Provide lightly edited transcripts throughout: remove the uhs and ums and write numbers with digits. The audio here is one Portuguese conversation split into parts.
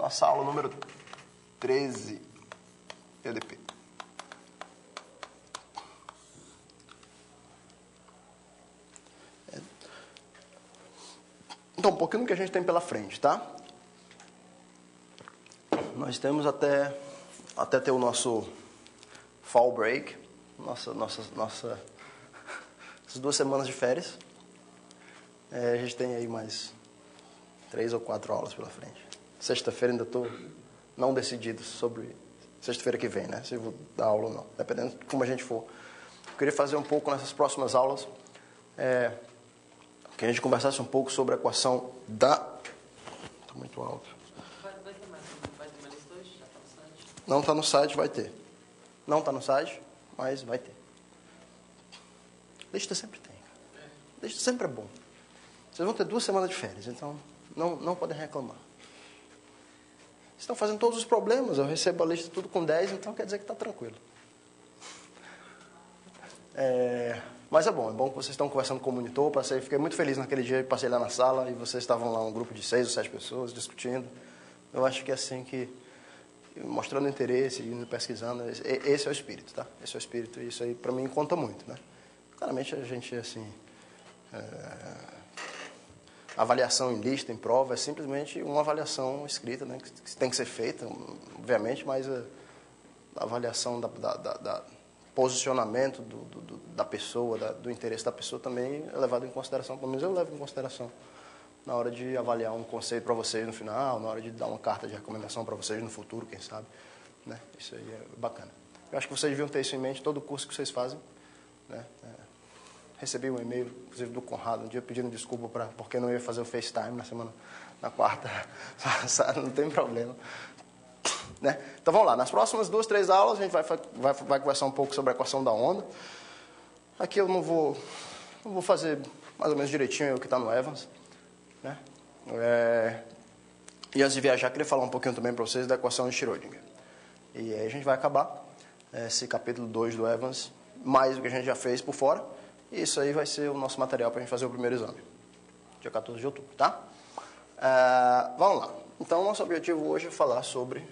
Nossa aula número 13, EDP. Então, um pouquinho do que a gente tem pela frente, tá? Nós temos até ter o nosso fall break, essas 2 semanas de férias. A gente tem aí mais 3 ou 4 aulas pela frente. Sexta-feira ainda estou não decidido sobre sexta-feira que vem, né? Se eu vou dar aula ou não, dependendo de como a gente for. Eu queria fazer um pouco nessas próximas aulas, que a gente conversasse um pouco sobre a equação da... Está muito alto. Vai ter mais lista hoje? Já está no site? Não está no site, vai ter. Não está no site, mas vai ter. Lista sempre tem. Lista sempre é bom. Vocês vão ter 2 semanas de férias, então não podem reclamar. Vocês estão fazendo todos os problemas, eu recebo a lista tudo com 10, então quer dizer que está tranquilo. Mas é bom que vocês estão conversando com o monitor. Fiquei muito feliz naquele dia, passei lá na sala e vocês estavam lá, um grupo de 6 ou 7 pessoas discutindo. Eu acho que é assim que, mostrando interesse, indo pesquisando, esse é o espírito, tá? Esse é o espírito e isso aí para mim conta muito, né? Claramente a gente, assim, avaliação em lista, em prova, é simplesmente uma avaliação escrita, né? Que tem que ser feita, obviamente, mas a avaliação da posicionamento da pessoa, do interesse da pessoa também é levado em consideração, pelo menos eu levo em consideração na hora de avaliar um conceito para vocês no final, na hora de dar uma carta de recomendação para vocês no futuro, quem sabe, né? Isso aí é bacana. Eu acho que vocês deviam ter isso em mente todo o curso que vocês fazem, né? Recebi um e-mail, inclusive do Conrado, um dia pedindo desculpa porque não ia fazer o FaceTime na quarta, não tem problema. Né? Então vamos lá, nas próximas 2, 3 aulas a gente vai conversar um pouco sobre a equação da onda. Aqui eu não vou fazer mais ou menos direitinho o que está no Evans, né? E antes de viajar, queria falar um pouquinho também para vocês da equação de Schrödinger. E aí a gente vai acabar esse capítulo 2 do Evans, mais do que a gente já fez por fora. E isso aí vai ser o nosso material para a gente fazer o primeiro exame, dia 14 de outubro, tá? Vamos lá. Então, nosso objetivo hoje é falar sobre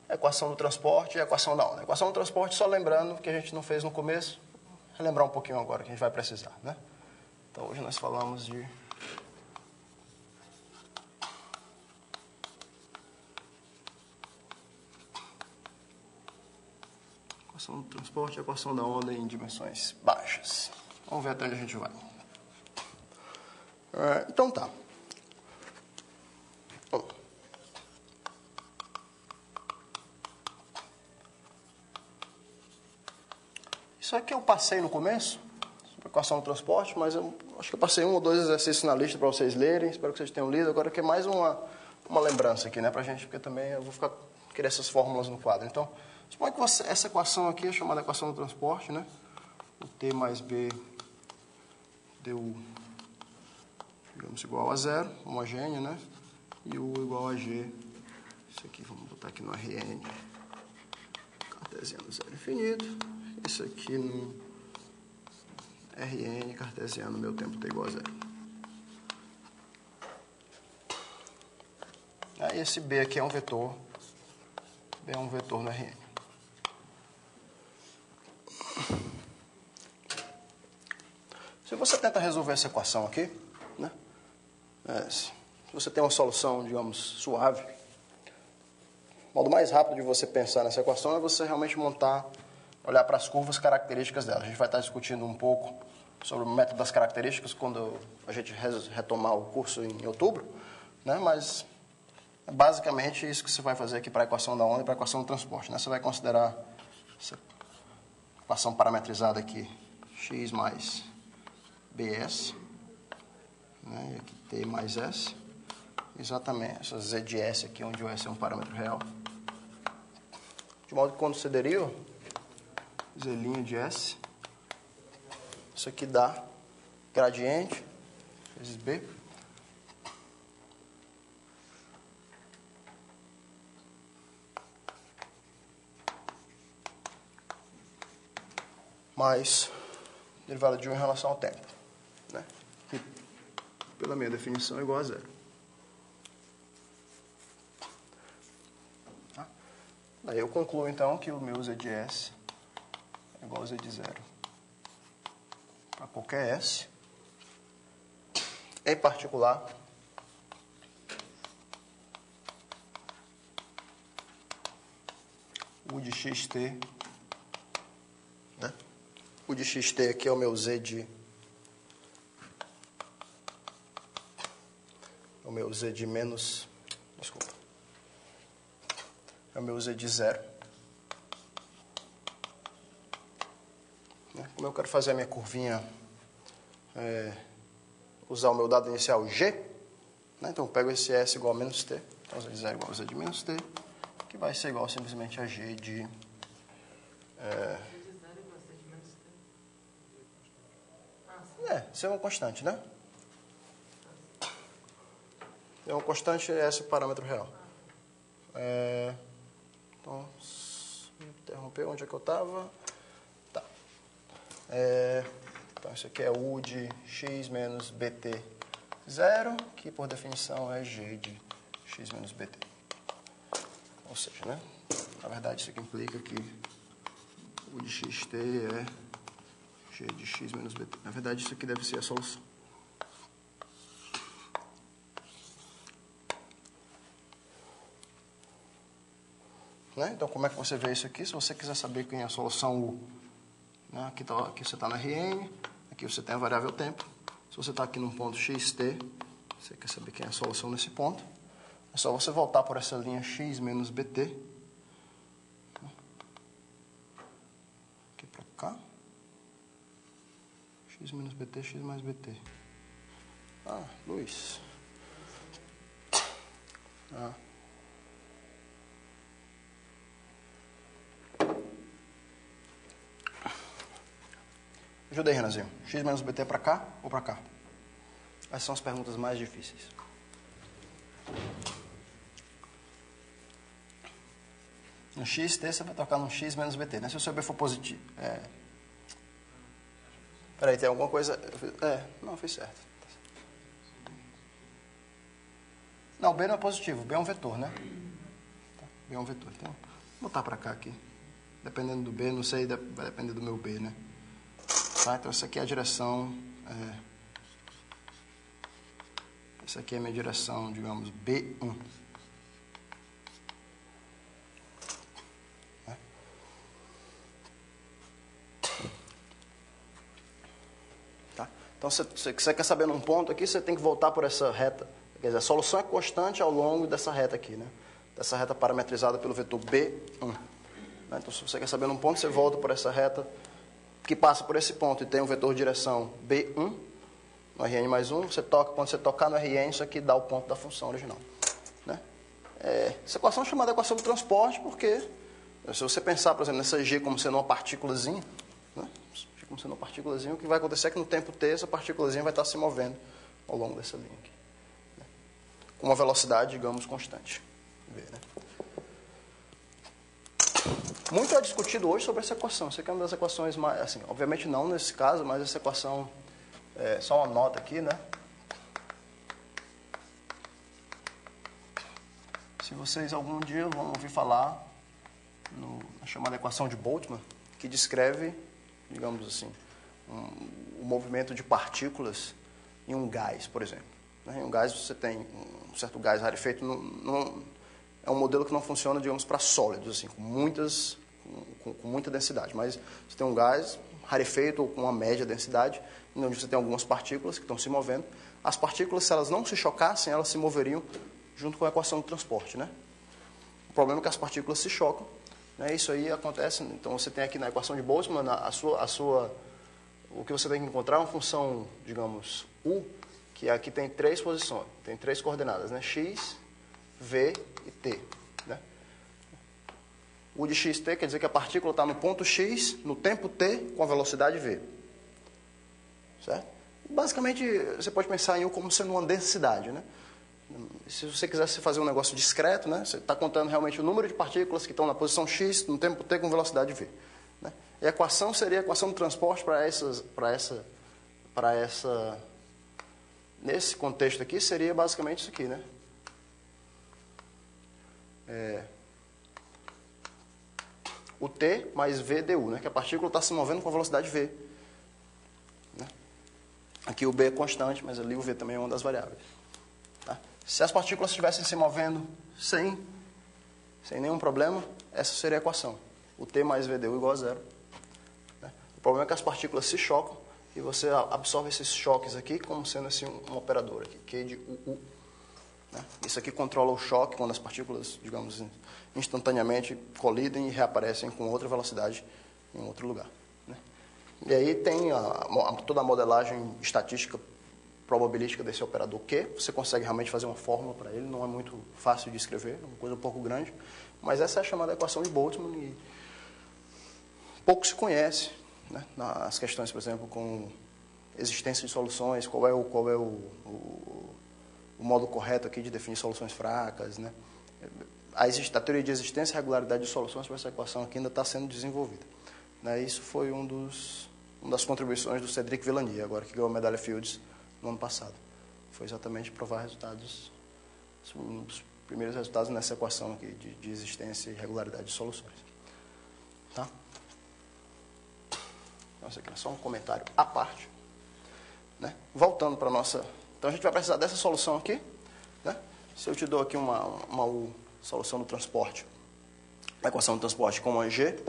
a equação do transporte e a equação da onda. A equação do transporte, só lembrando que a gente não fez no começo, relembrar um pouquinho agora que a gente vai precisar, né? Então, hoje nós falamos de equação do transporte e a equação da onda em dimensões baixas. Vamos ver até onde a gente vai. Então tá. Bom. Isso aqui eu passei no começo, sobre a equação do transporte, mas eu acho que eu passei 1 ou 2 exercícios na lista para vocês lerem. Espero que vocês tenham lido. Agora que é mais uma lembrança aqui, né, pra gente, porque também eu vou querer essas fórmulas no quadro. Então, suponha que essa equação aqui é chamada equação do transporte, né? O T mais B deu, digamos, igual a 0, homogênea, né? E o igual a G, isso aqui, vamos botar aqui no Rn, cartesiano zero infinito. Isso aqui no Rn, cartesiano, meu tempo T igual a 0. Aí esse B aqui é um vetor, B é um vetor no Rn. Se você tenta resolver essa equação aqui, né? Se você tem uma solução, digamos, suave, o modo mais rápido de você pensar nessa equação é você realmente olhar para as curvas características dela. A gente vai estar discutindo um pouco sobre o método das características quando a gente retomar o curso em outubro, né? Mas é basicamente isso que você vai fazer aqui para a equação da onda e para a equação do transporte, né? Você vai considerar essa equação parametrizada aqui, x mais bs, né? E aqui t mais s, exatamente essa z de s aqui, onde o s é um parâmetro real, de modo que quando você deriva z' de s, isso aqui dá gradiente vezes b mais derivada de 1 em relação ao tempo, né? Que, pela minha definição, é igual a 0. Aí eu concluo, então, que o meu z de S é igual a z de 0 para qualquer S, em particular, o de xt, né? O de xt aqui é o meu z de... É o meu z de menos... Desculpa. É o meu z de 0. Como eu quero fazer a minha curvinha, usar o meu dado inicial g, né? Então eu pego esse S igual a menos t, então z de 0 igual a z de menos t, que vai ser igual simplesmente a g de... Isso é uma constante, né? É uma constante, esse é o parâmetro real. Então, me interromper, onde é que eu estava? Tá. Então, isso aqui é U de x menos bt 0, que por definição é g de x menos bt. Ou seja, né? Na verdade, isso aqui implica que U de xt é g de x menos bt. Na verdade, isso aqui deve ser a solução. Né? Então, como é que você vê isso aqui? Se você quiser saber quem é a solução U, né? Aqui você está na Rn, aqui você tem a variável tempo. Se você está aqui num ponto xt, você quer saber quem é a solução nesse ponto, é só você voltar por essa linha x menos bt, aqui para cá, x menos bt, x mais bt. Luiz. Ajuda aí, Renanzinho. X menos bt é para cá ou para cá? Essas são as perguntas mais difíceis. No xt você vai tocar no x menos bt, né? Se o seu b for positivo... Peraí, tem alguma coisa... não, fiz certo. Não, b não é positivo, b é um vetor, né? B é um vetor. Então, vou botar para cá aqui. Dependendo do b, não sei, vai depender do meu b, né? Tá? Então, essa aqui é a direção... essa aqui é a minha direção, digamos, B1. Tá? Então, se você quer saber num ponto aqui, você tem que voltar por essa reta. Quer dizer, a solução é constante ao longo dessa reta aqui, né? Dessa reta parametrizada pelo vetor B1. Então, se você quer saber num ponto, você volta por essa reta que passa por esse ponto e tem um vetor de direção B1, no Rn mais 1, quando você tocar no Rn, isso aqui dá o ponto da função original. Né? Essa equação é chamada equação do transporte porque, se você pensar, por exemplo, nessa G como sendo uma partículazinha, né? G como sendo uma partículazinha, o que vai acontecer é que no tempo t, essa partículazinha vai estar se movendo ao longo dessa linha aqui. Né? Com uma velocidade, digamos, constante. V, né? Muito é discutido hoje sobre essa equação. Isso aqui é uma das equações mais... Assim, obviamente não nesse caso, mas essa equação... só uma nota aqui, né? Se vocês algum dia vão ouvir falar na chamada equação de Boltzmann, que descreve, digamos assim, o movimento de partículas em um gás, por exemplo. Em um gás você tem um certo gás rarefeito, é um modelo que não funciona, digamos, para sólidos, assim, com muita densidade. Mas você tem um gás rarefeito ou com uma média densidade, onde você tem algumas partículas que estão se movendo. As partículas, se elas não se chocassem, elas se moveriam junto com a equação do transporte, né? O problema é que as partículas se chocam, né? Isso aí acontece, então você tem aqui na equação de Boltzmann, o que você tem que encontrar é uma função, digamos, U, que aqui tem 3 posições, tem 3 coordenadas, né? X, V e T, né? U de xt quer dizer que a partícula está no ponto x, no tempo t, com a velocidade v. Certo? Basicamente, você pode pensar em U como sendo uma densidade, né? Se você quisesse fazer um negócio discreto, né? Você está contando realmente o número de partículas que estão na posição x, no tempo t, com velocidade v. Né? E a equação seria a equação do transporte nesse contexto aqui, seria basicamente isso aqui, né? o t mais v du, né? Que a partícula está se movendo com a velocidade v. Né? Aqui o b é constante, mas ali o v também é uma das variáveis. Tá? Se as partículas estivessem se movendo sem nenhum problema, essa seria a equação. O t mais v du igual a zero. Né? O problema é que as partículas se chocam e você absorve esses choques aqui como sendo assim um operador aqui, Q de UU. Né? Isso aqui controla o choque quando as partículas, digamos, instantaneamente colidem e reaparecem com outra velocidade em outro lugar. Né? E aí tem toda a modelagem estatística probabilística desse operador Q. Você consegue realmente fazer uma fórmula para ele, não é muito fácil de escrever, é uma coisa um pouco grande, mas essa é a chamada equação de Boltzmann e pouco se conhece, né? Nas questões, por exemplo, com existência de soluções, qual é o modo correto aqui de definir soluções fracas, né? A teoria de existência e regularidade de soluções para essa equação aqui ainda está sendo desenvolvida. Né? Isso foi uma das contribuições do Cédric Villani, agora que ganhou a medalha Fields no ano passado. Foi exatamente provar resultados, um dos primeiros resultados nessa equação aqui de existência e regularidade de soluções. Tá? Então, isso aqui é só um comentário à parte. Né? Voltando para a nossa... Então, a gente vai precisar dessa solução aqui. Né? Se eu te dou aqui uma solução do transporte, a equação do transporte com uma G,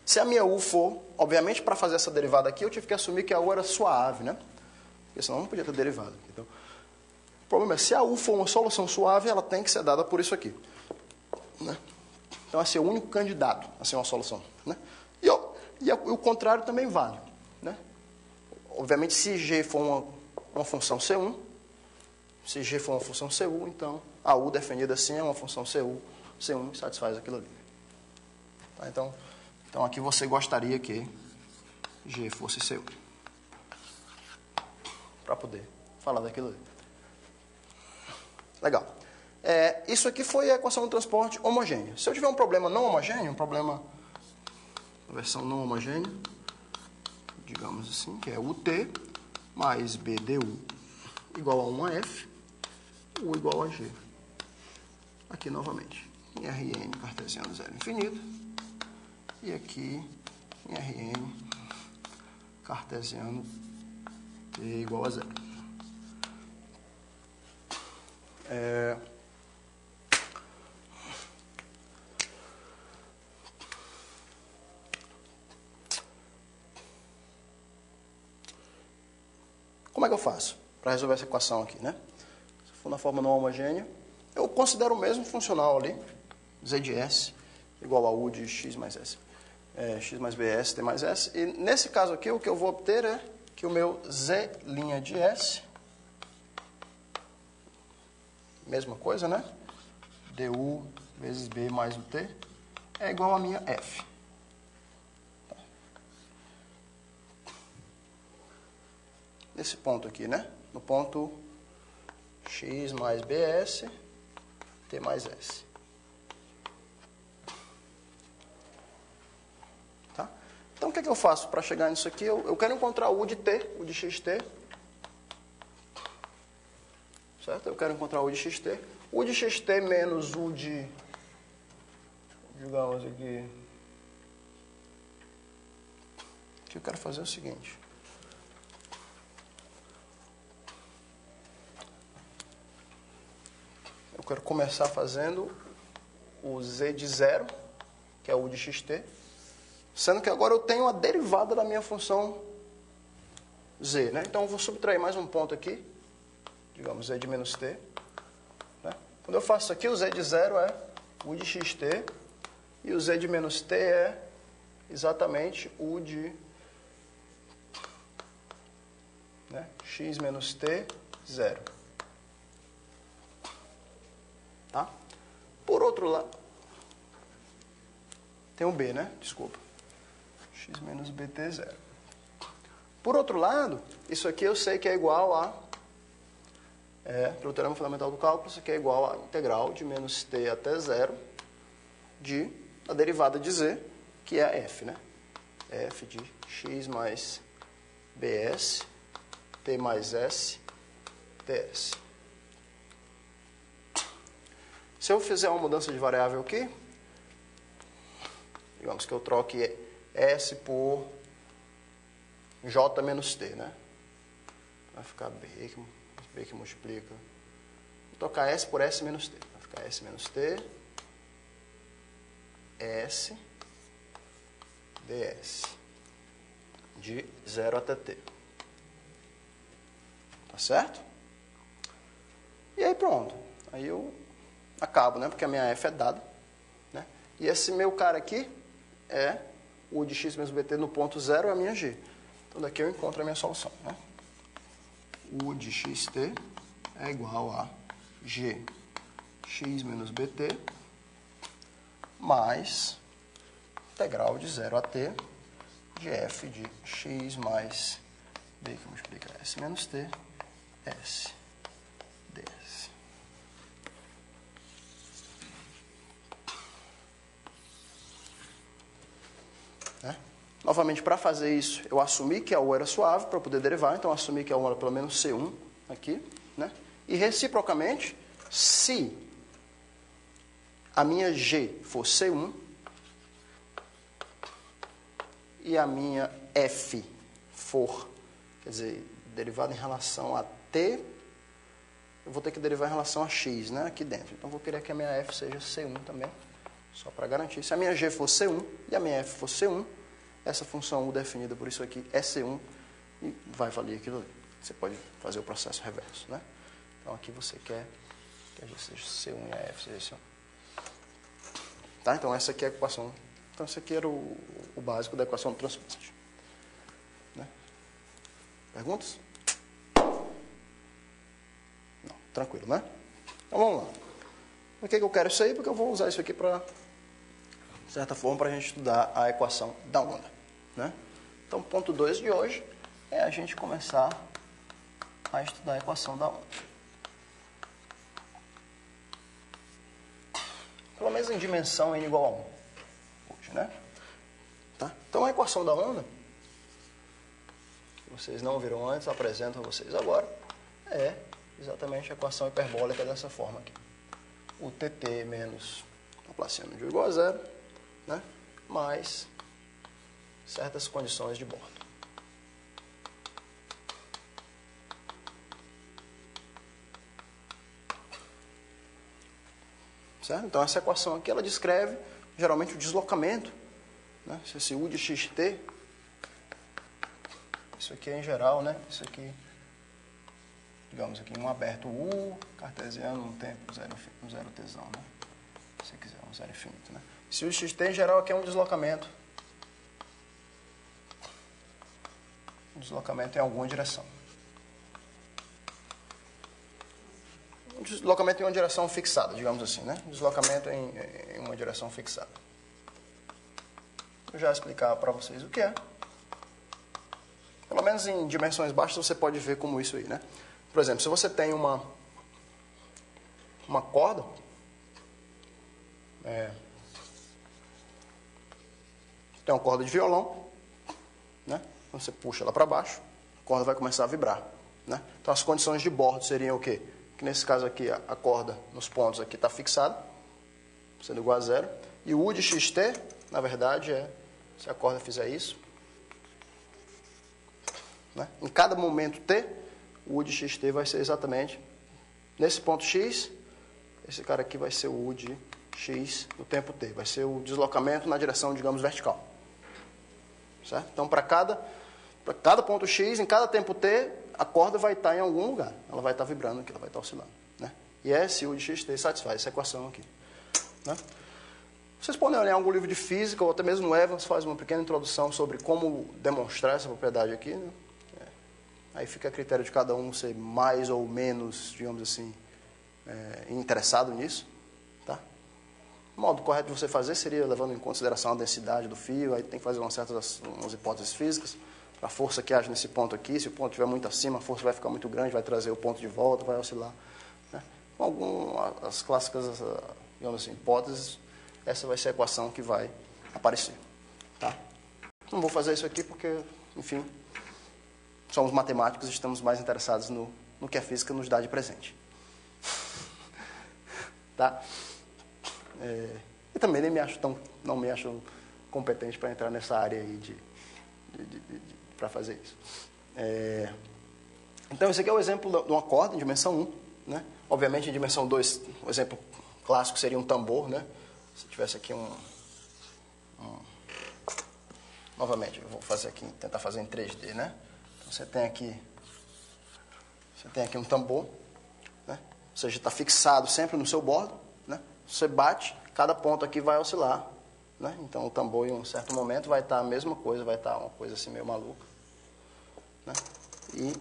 se a minha U for, obviamente, para fazer essa derivada aqui, eu tive que assumir que a U era suave, né? Porque senão não podia ter derivado. Então, o problema é, se a U for uma solução suave, ela tem que ser dada por isso aqui. Né? Então, esse é o único candidato a ser uma solução. Né? E o contrário também vale. Né? Obviamente, se G for uma função C1, se G for uma função CU, então a U definida assim é uma função C1 e satisfaz aquilo ali. Tá? Então, aqui você gostaria que G fosse CU. Para poder falar daquilo ali. Legal. Isso aqui foi a equação do transporte homogênea. Se eu tiver um problema não homogêneo, uma versão não homogênea, digamos assim, que é UT mais BDU igual a 1AF, U igual a G. Aqui novamente, em Rn cartesiano zero infinito, e aqui em Rn cartesiano T igual a zero. Como é que eu faço para resolver essa equação aqui, né? Se for na forma não homogênea, eu considero o mesmo funcional ali, Z de S igual a U de X mais S. X mais BS, T mais S. E nesse caso aqui, o que eu vou obter é que o meu Z' de S, mesma coisa, né? Du vezes B mais o T, é igual a minha F. Tá. Nesse ponto aqui, né? No ponto X mais BS, T mais S. Tá? Então, o que é que eu faço para chegar nisso aqui? Eu quero encontrar o U de T, o de XT. Certo? Eu quero encontrar o U de XT. U de XT menos U de... Digamos aqui... O que eu quero fazer é o seguinte. Eu quero começar fazendo o Z de zero, que é o U de XT, sendo que agora eu tenho a derivada da minha função Z. Né? Então, eu vou subtrair mais um ponto aqui, digamos, Z de menos T. Né? Quando eu faço isso aqui, o Z de zero é U de XT, e o Z de menos T é exatamente U de X menos T, zero. Tá? Por outro lado, tem um B, né? Desculpa. X menos BT, zero. Por outro lado, isso aqui eu sei que é igual a... pelo teorema fundamental do cálculo, isso aqui é igual a integral de menos T até zero da derivada de Z, que é a F, né? F de X mais BS, T mais S, TS. Se eu fizer uma mudança de variável aqui, Digamos que eu troque S por J menos T, né? Vai ficar B que multiplica. Vou trocar S por S menos T. Vai ficar S menos T, S, ds, de 0 até T. Tá certo? E aí pronto. Aí eu acabo, né? Porque a minha F é dada. Né? E esse meu cara aqui é U de x menos bt no ponto 0 é a minha G. Então daqui eu encontro a minha solução. Né? U de xt é igual a G x menos bt mais integral de 0 a t de f de x mais b que multiplica s menos t, s ds. Né? Novamente, para fazer isso, eu assumi que a U era suave para poder derivar, então eu assumi que a U era pelo menos C1 aqui, né? E reciprocamente, se a minha G for C1 e a minha F for, quer dizer, derivada em relação a T, eu vou ter que derivar em relação a X, né, aqui dentro. Então, vou querer que a minha F seja C1 também, só para garantir. Se a minha G for C1 e a minha F for C1, essa função U definida por isso aqui é C1 e vai valer aquilo ali. Você pode fazer o processo reverso, né? Então, aqui você quer que a G seja C1 e a F seja C1. Tá? Então, essa aqui é a equação. Então, esse aqui era o básico da equação do transposto. Né? Perguntas? Não, tranquilo, né? Então, vamos lá. Por que eu quero isso aí? Porque eu vou usar isso aqui para, de certa forma, para a gente estudar a equação da onda. Né? Então, ponto 2 de hoje é a gente começar a estudar a equação da onda. Pelo menos em dimensão n igual a 1. Hoje, né? Tá? Então, a equação da onda, que vocês não viram antes, apresento a vocês agora, é exatamente a equação hiperbólica dessa forma aqui. O TT menos Laplaciano de U igual a 0, né? Mais certas condições de bordo. Certo? Então, essa equação aqui, ela descreve, geralmente, o deslocamento. Né? Esse U de xt, isso aqui é em geral, né? Isso aqui, digamos aqui, um aberto U, cartesiano, um tempo, um zero tesão, né? Se quiser, um zero infinito, né? Esse U de xt, em geral, aqui é um deslocamento. Um deslocamento em alguma direção. Um deslocamento em uma direção fixada, digamos assim, né? Deslocamento em uma direção fixada. Vou já explicar para vocês o que é. Pelo menos em dimensões baixas você pode ver como isso aí, né? Por exemplo, se você tem uma corda, tem uma corda de violão, né? Então você puxa ela para baixo, a corda vai começar a vibrar, né? Então as condições de bordo seriam o quê? Que nesse caso aqui a corda nos pontos aqui está fixada, sendo igual a 0. E o U de xt, na verdade, se a corda fizer isso, né? Em cada momento t, o U de xt vai ser exatamente nesse ponto x, esse cara aqui vai ser o U de x no tempo t, vai ser o deslocamento na direção, digamos, vertical. Certo? Então, para cada ponto x, em cada tempo t, a corda vai estar em algum lugar. Ela vai estar vibrando aqui, ela vai estar oscilando. Né? E esse U de xt satisfaz essa equação aqui. Né? Vocês podem olhar em algum livro de física, ou até mesmo o Evans faz uma pequena introdução sobre como demonstrar essa propriedade aqui. Né? Aí fica a critério de cada um ser mais ou menos, digamos assim, interessado nisso. Tá? O modo correto de você fazer seria levando em consideração a densidade do fio, aí tem que fazer umas hipóteses físicas. A força que age nesse ponto aqui, se o ponto estiver muito acima, a força vai ficar muito grande, vai trazer o ponto de volta, vai oscilar. Né? Com as clássicas, digamos assim, hipóteses, essa vai ser a equação que vai aparecer. Tá? Não vou fazer isso aqui porque, enfim, somos matemáticos e estamos mais interessados no que a física nos dá de presente. Tá? E também nem me acho não me acho competente para entrar nessa área aí para fazer isso. Então, esse aqui é o exemplo de uma corda em dimensão 1. Né? Obviamente, em dimensão 2, o exemplo clássico seria um tambor. Né? Se tivesse aqui Novamente, eu vou fazer aqui, tentar fazer em 3D. Né? Então, você tem aqui um tambor. Né? Ou seja, está fixado sempre no seu bordo. Né? Você bate, cada ponto aqui vai oscilar. Né? Então, o tambor, em um certo momento, vai estar a mesma coisa, vai estar uma coisa assim meio maluca. Né? E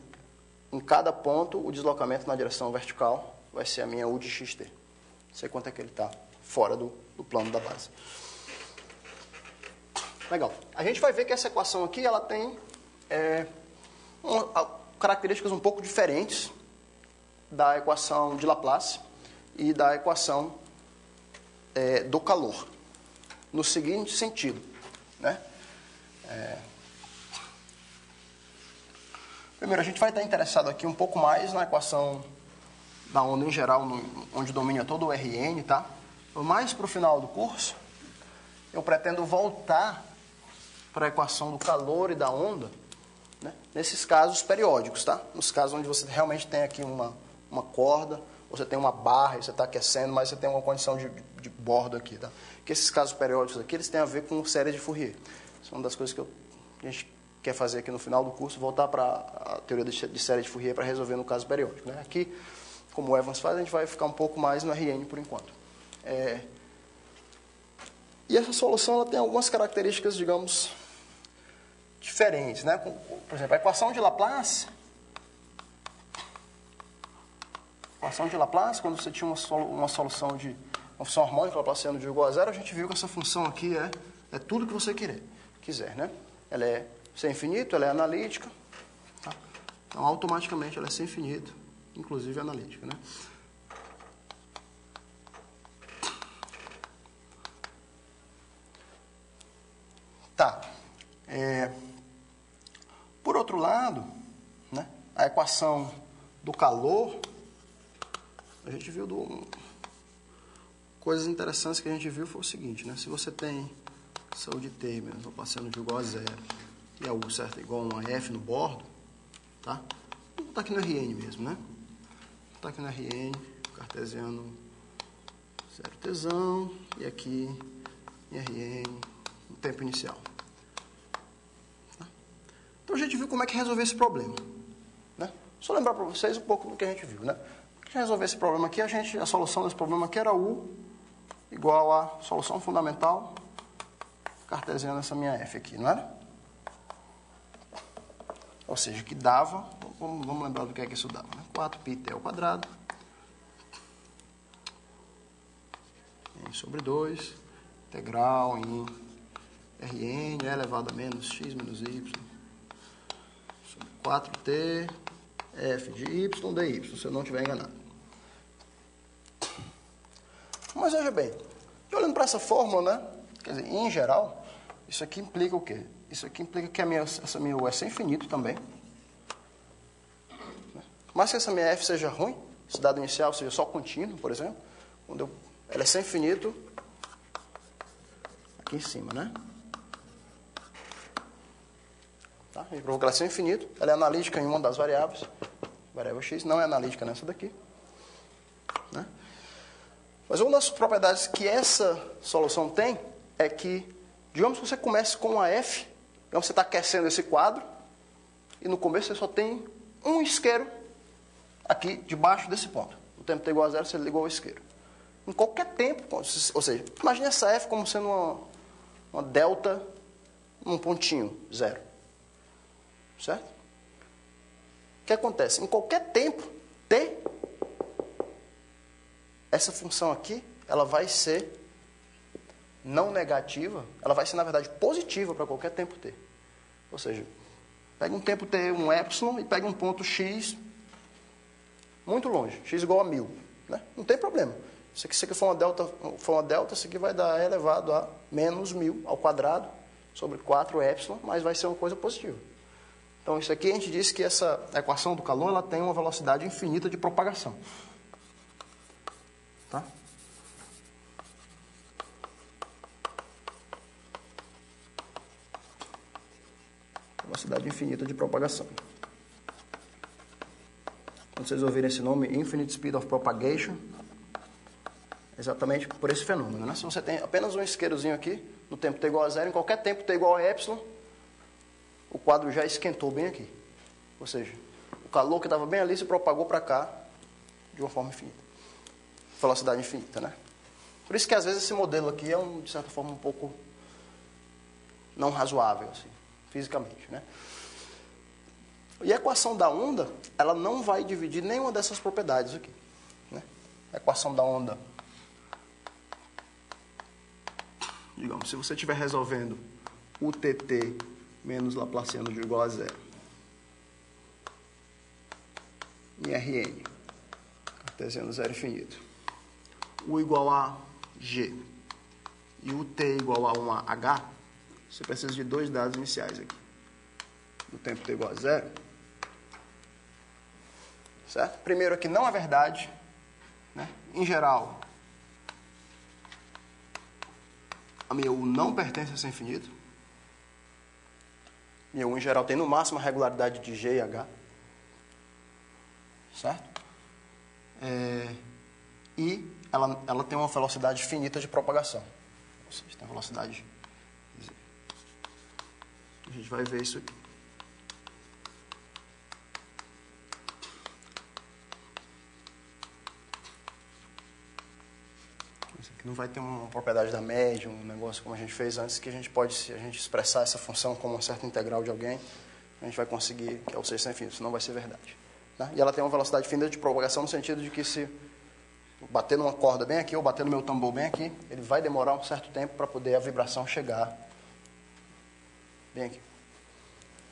em cada ponto, o deslocamento na direção vertical vai ser a minha U de xt. Não sei quanto é que ele está fora do plano da base. Legal. A gente vai ver que essa equação aqui ela tem características um pouco diferentes da equação de Laplace e da equação do calor. No seguinte sentido. Né? Primeiro, a gente vai estar interessado aqui um pouco mais na equação da onda em geral, onde domina todo o Rn, tá? Mais para o final do curso, eu pretendo voltar para a equação do calor e da onda, né? Nesses casos periódicos, tá? Nos casos onde você realmente tem aqui uma corda, você tem uma barra, e você está aquecendo, mas você tem uma condição de bordo aqui, tá? Que esses casos periódicos aqui, eles têm a ver com série de Fourier. Isso é uma das coisas que a gente quer fazer aqui no final do curso, voltar para a teoria de série de Fourier para resolver no caso periódico. Né? Aqui, como o Evans faz, a gente vai ficar um pouco mais no Rn por enquanto. E essa solução ela tem algumas características, digamos, diferentes. Né? Por exemplo, a equação de Laplace, quando você tinha uma solução de uma função harmônica laplaciana de igual a zero, a gente viu que essa função aqui é tudo que você quiser. Né? Ela é sem infinito, ela é analítica. Tá? Então, automaticamente, ela é sem infinito, inclusive analítica. Né? Tá. Por outro lado, né, a equação do calor, a gente viu coisas interessantes que a gente viu foi o seguinte, né? Se você tem são de T menos laplaciano de igual a zero e a U, certo, igual a uma F no bordo, tá? Vou botar aqui no Rn mesmo, né? Vou botar aqui no Rn, cartesiano, zero tesão, e aqui em Rn, no tempo inicial. Tá? Então a gente viu como é que resolver esse problema, né? Só lembrar para vocês um pouco do que a gente viu, né? Para resolver esse problema aqui, a solução desse problema aqui era U igual a solução fundamental cartesiana essa minha F aqui, não era? Ou seja, que dava, vamos lembrar do que é que isso dava, né? 4πt ao quadrado sobre 2, integral em Rn elevado a menos x menos y sobre 4t f de y dy, se eu não estiver enganado. Mas veja bem, olhando para essa fórmula, né? Quer dizer, em geral, isso aqui implica o quê? Isso aqui implica que essa minha U é sem infinito também. Mas que essa minha F seja ruim, esse dado inicial seja só contínuo, por exemplo, quando ela é sem infinito aqui em cima, né? Tá? A gente provou que ela é sem infinito, ela é analítica em uma das variáveis, variável x, não é analítica nessa daqui. Né? Mas uma das propriedades que essa solução tem é que, digamos que você comece com uma F, digamos que você está aquecendo esse quadro, e no começo você só tem um isqueiro aqui debaixo desse ponto. O tempo t igual a zero, você ligou ao isqueiro. Em qualquer tempo, ou seja, imagine essa F como sendo uma delta, um pontinho, zero. Certo? O que acontece? Em qualquer tempo, t, essa função aqui, ela vai ser não negativa, ela vai ser, na verdade, positiva para qualquer tempo t. Ou seja, pega um tempo t, um epsilon, e pega um ponto x muito longe, x igual a 1000. Né? Não tem problema. Se isso aqui for uma delta, isso aqui vai dar e elevado a menos 1000 ao quadrado sobre 4 epsilon, mas vai ser uma coisa positiva. Então, isso aqui a gente disse que essa equação do calor ela tem uma velocidade infinita de propagação. Tá? Velocidade infinita de propagação. Quando vocês ouvirem esse nome, Infinite Speed of Propagation, é exatamente por esse fenômeno, né? Se você tem apenas um isqueirozinho aqui, no tempo t igual a zero, em qualquer tempo t igual a epsilon, o quadro já esquentou bem aqui. Ou seja, o calor que estava bem ali se propagou para cá de uma forma infinita. Velocidade infinita, né? Por isso que às vezes esse modelo aqui é, de certa forma, um pouco não razoável, assim, fisicamente, né? E a equação da onda, ela não vai dividir nenhuma dessas propriedades aqui, né? A equação da onda, digamos, se você estiver resolvendo o TT menos Laplaciano de igual a zero em Rn, cartesiano zero infinito, U igual a G e o T igual a 1H, você precisa de dois dados iniciais aqui. No tempo t igual a zero, certo? Primeiro aqui não é verdade, né? Em geral, a minha U não pertence a esse infinito. Minha U em geral tem no máximo a regularidade de G e H, certo? E ela tem uma velocidade finita de propagação. Ou seja, tem uma velocidade... A gente vai ver isso aqui. Isso aqui não vai ter uma propriedade da média, um negócio como a gente fez antes, que a gente pode, se a gente expressar essa função como uma certa integral de alguém, a gente vai conseguir que é sem fim, senão vai ser verdade. Tá? E ela tem uma velocidade finita de propagação no sentido de que se bater numa corda bem aqui ou bater no meu tambor bem aqui, ele vai demorar um certo tempo para poder a vibração chegar bem aqui.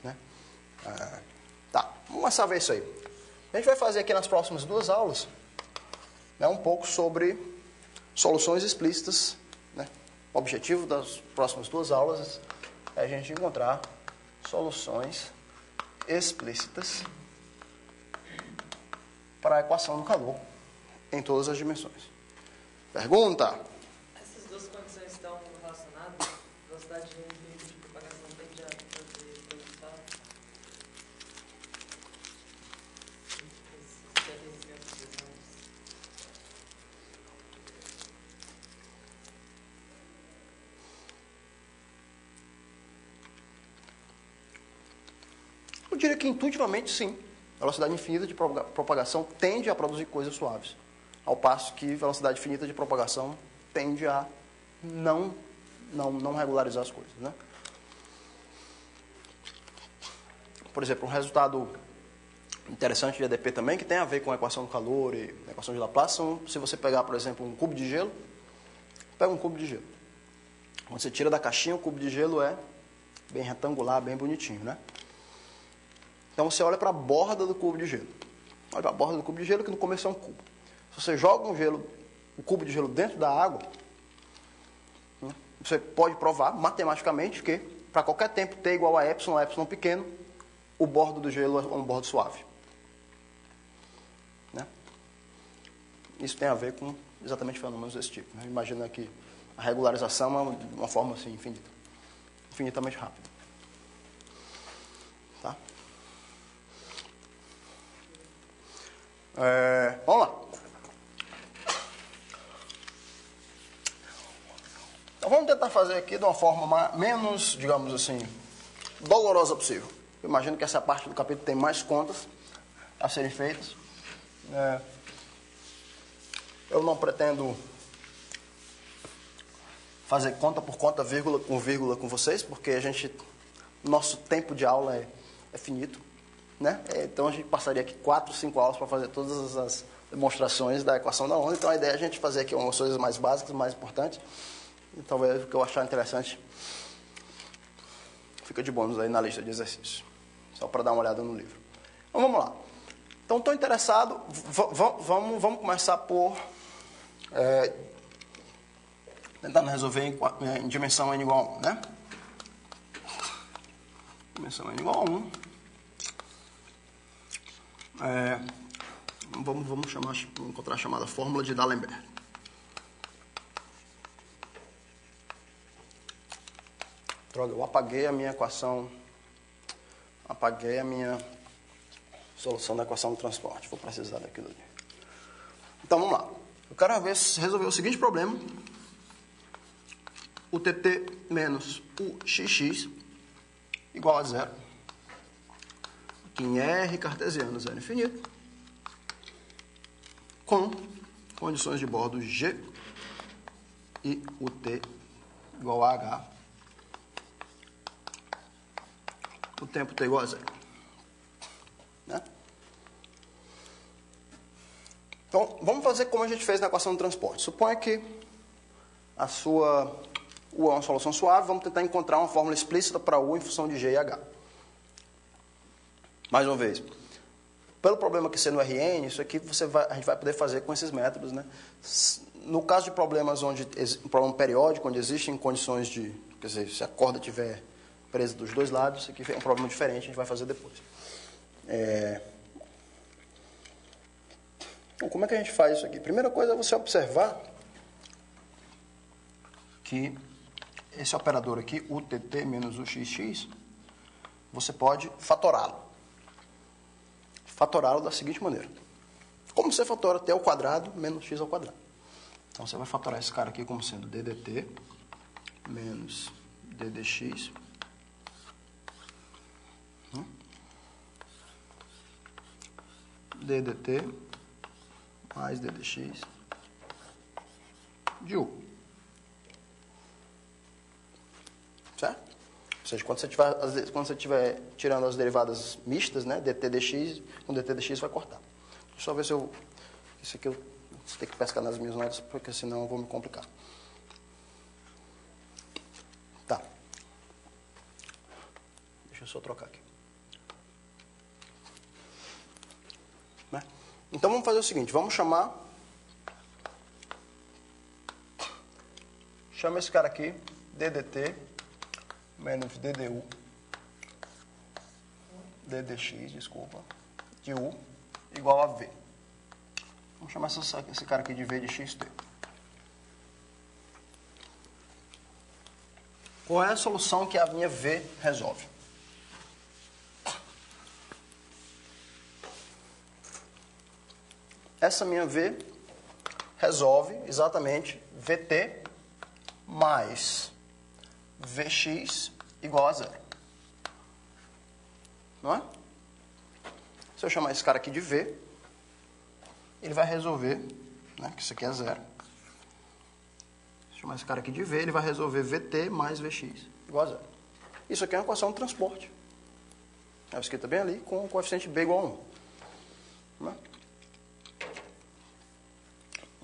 Né? Tá, vamos começar a ver isso aí. A gente vai fazer aqui nas próximas duas aulas, né, um pouco sobre soluções explícitas. Né? O objetivo das próximas duas aulas é a gente encontrar soluções explícitas para a equação do calor em todas as dimensões. Pergunta? Essas duas condições estão relacionadas? Velocidade infinita de propagação tende a fazer coisa. Eu diria que intuitivamente sim. Velocidade infinita de propagação tende a produzir coisas suaves, ao passo que velocidade finita de propagação tende a não regularizar as coisas. Né? Por exemplo, um resultado interessante de EDP também, que tem a ver com a equação do calor e a equação de Laplace, se você pegar, por exemplo, um cubo de gelo, pega um cubo de gelo. Quando você tira da caixinha, o cubo de gelo é bem retangular, bem bonitinho, né? Então você olha para a borda do cubo de gelo. Olha para a borda do cubo de gelo, que no começo é um cubo. Se você joga o cubo de gelo dentro da água, né, você pode provar matematicamente que para qualquer tempo t igual a epsilon pequeno, o bordo do gelo é um bordo suave. Né? Isso tem a ver com exatamente fenômenos desse tipo. Né? Imagina que a regularização é uma forma assim, infinita. Infinitamente rápida. Tá? Vamos lá. Então vamos tentar fazer aqui de uma forma menos, digamos assim, dolorosa possível. Eu imagino que essa parte do capítulo tem mais contas a serem feitas. Eu não pretendo fazer conta por conta, vírgula com vocês, porque nosso tempo de aula é finito. Né? Então a gente passaria aqui 4, 5 aulas para fazer todas as demonstrações da equação da onda. Então a ideia é a gente fazer aqui umas coisas mais básicas, mais importantes. E talvez o que eu achar interessante fica de bônus aí na lista de exercícios. Só para dar uma olhada no livro. Então vamos lá. Então estou interessado, vamos começar por tentando resolver em dimensão n igual a 1, né? Dimensão n igual a 1. Vamos encontrar a chamada fórmula de D'Alembert. Droga, eu apaguei a minha equação apaguei a minha solução da equação do transporte. Vou precisar daquilo ali. Então, vamos lá. Eu quero resolver o seguinte problema. O TT menos o XX igual a zero. Aqui em R cartesiano, zero infinito. Com condições de bordo G e o T igual a H. O tempo T igual a zero. Né? Então, vamos fazer como a gente fez na equação do transporte. Suponha que U é uma solução suave, vamos tentar encontrar uma fórmula explícita para U em função de G e H. Mais uma vez, pelo problema que ser no RN, isso aqui a gente vai poder fazer com esses métodos. Né? No caso de problemas um problema periódico, onde existem condições de, quer dizer, se a corda estiver presa dos dois lados, isso aqui é um problema diferente, a gente vai fazer depois. Então, como é que a gente faz isso aqui? Primeira coisa é você observar que esse operador aqui, o TT menos o XX, você pode fatorá-lo. Fatorá-lo da seguinte maneira. Como você fatora t ao quadrado menos x ao quadrado? Então, você vai fatorar esse cara aqui como sendo ddt menos ddx ddt mais ddx de u. Certo? Ou seja, quando você estiver tirando as derivadas mistas, né, dt dx, com dt dx vai cortar. Deixa eu só ver se eu... Isso aqui eu vou ter que pescar nas minhas notas, porque senão eu vou me complicar. Tá. Deixa eu só trocar aqui. Né? Então vamos fazer o seguinte, vamos chamar... Chama esse cara aqui, ddt menos ddu, ddx, desculpa, de u, igual a v. Vamos chamar esse cara aqui de v de xt. Qual é a solução que a minha v resolve? Essa minha v resolve exatamente vt mais Vx igual a zero. Não é? Se eu chamar esse cara aqui de V, ele vai resolver, né, que isso aqui é zero. Se eu chamar esse cara aqui de V, ele vai resolver Vt mais Vx igual a zero. Isso aqui é uma equação de transporte. É escrita bem ali, com o coeficiente B igual a 1. Não é?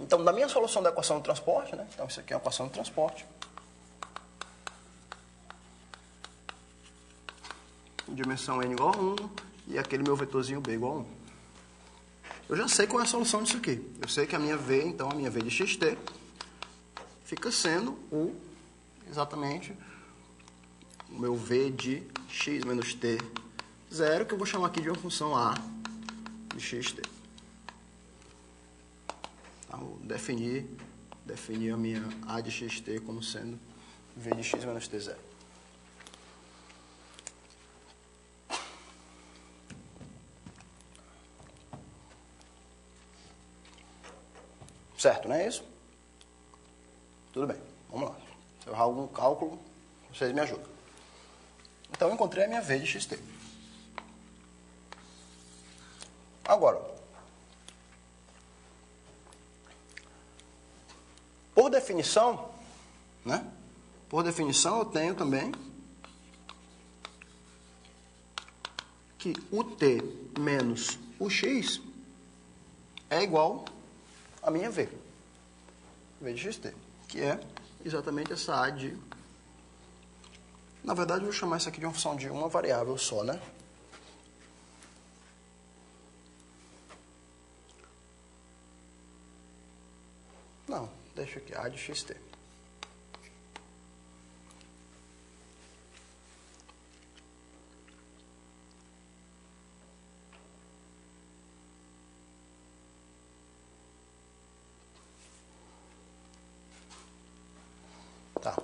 Então, da minha solução da equação do transporte, né, então isso aqui é uma equação de transporte. Dimensão n igual a 1 e aquele meu vetorzinho b igual a 1. Eu já sei qual é a solução disso aqui. Eu sei que a minha v, então, a minha v de xt, fica sendo exatamente o meu v de x menos t zero, que eu vou chamar aqui de uma função a de xt. Então, vou definir a minha a de xt como sendo v de x menos t zero. Certo, não é isso? Tudo bem, vamos lá. Se eu errar algum cálculo, vocês me ajudam. Então, eu encontrei a minha v de xt. Agora, por definição, né? Por definição, eu tenho também que o t menos o x é igual a minha v de xt, que é exatamente essa a de... Na verdade, eu vou chamar isso aqui de uma função de uma variável só, né? Não, deixa aqui, a de xt. Tá.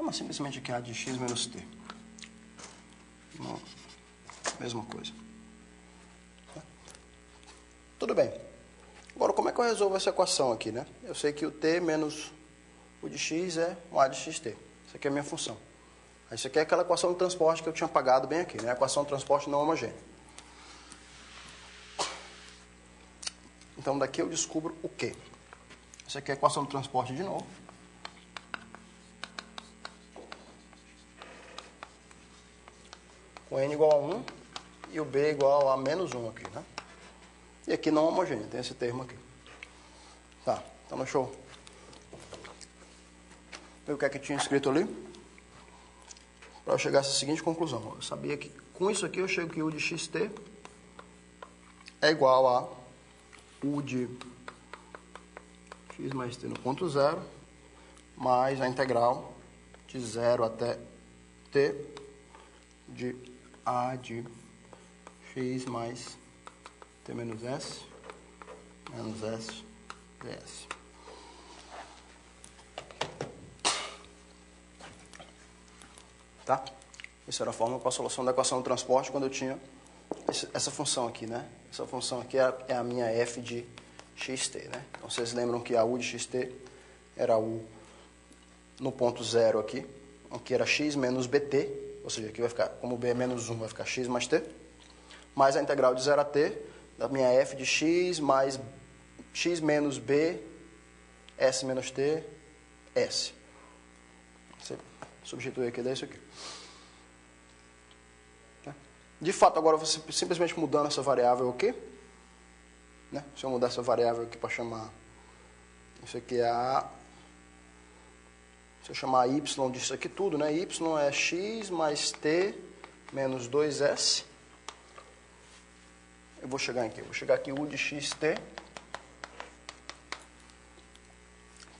Chama simplesmente aqui A de x menos t. Não, mesma coisa. Tudo bem. Agora, como é que eu resolvo essa equação aqui, né? Eu sei que o t menos o de x é um A de xt. Isso aqui é a minha função. Isso aqui é aquela equação do transporte que eu tinha pagado bem aqui, né? A equação do transporte não homogêneo. Então, daqui eu descubro o quê? Isso aqui é a equação do transporte de novo. O n igual a 1 e o b igual a menos 1 aqui, né? E aqui não homogêneo, tem esse termo aqui. Tá, então deixa eu ver o que é que tinha escrito ali. Para eu chegar a essa seguinte conclusão. Eu sabia que com isso aqui eu chego que u de xt é igual a u de x mais t no ponto zero, mais a integral de 0 até t de a de x mais t menos s ds. Tá? Essa era a fórmula para a solução da equação do transporte quando eu tinha essa função aqui, né? Essa função aqui é a minha f de xt, né? Então, vocês lembram que a u de xt era u no ponto zero aqui era x menos bt, ou seja, aqui vai ficar, como b é menos 1, vai ficar x mais t, mais a integral de 0 a t da minha f de x mais x menos b, s menos t, s. Você substitui aqui, dá isso aqui. De fato, agora você simplesmente mudando essa variável aqui, né? Se eu mudar essa variável aqui para chamar, isso aqui é a, se eu chamar y disso aqui tudo, né? Y é x mais t menos 2s. Eu vou chegar aqui, u de xt.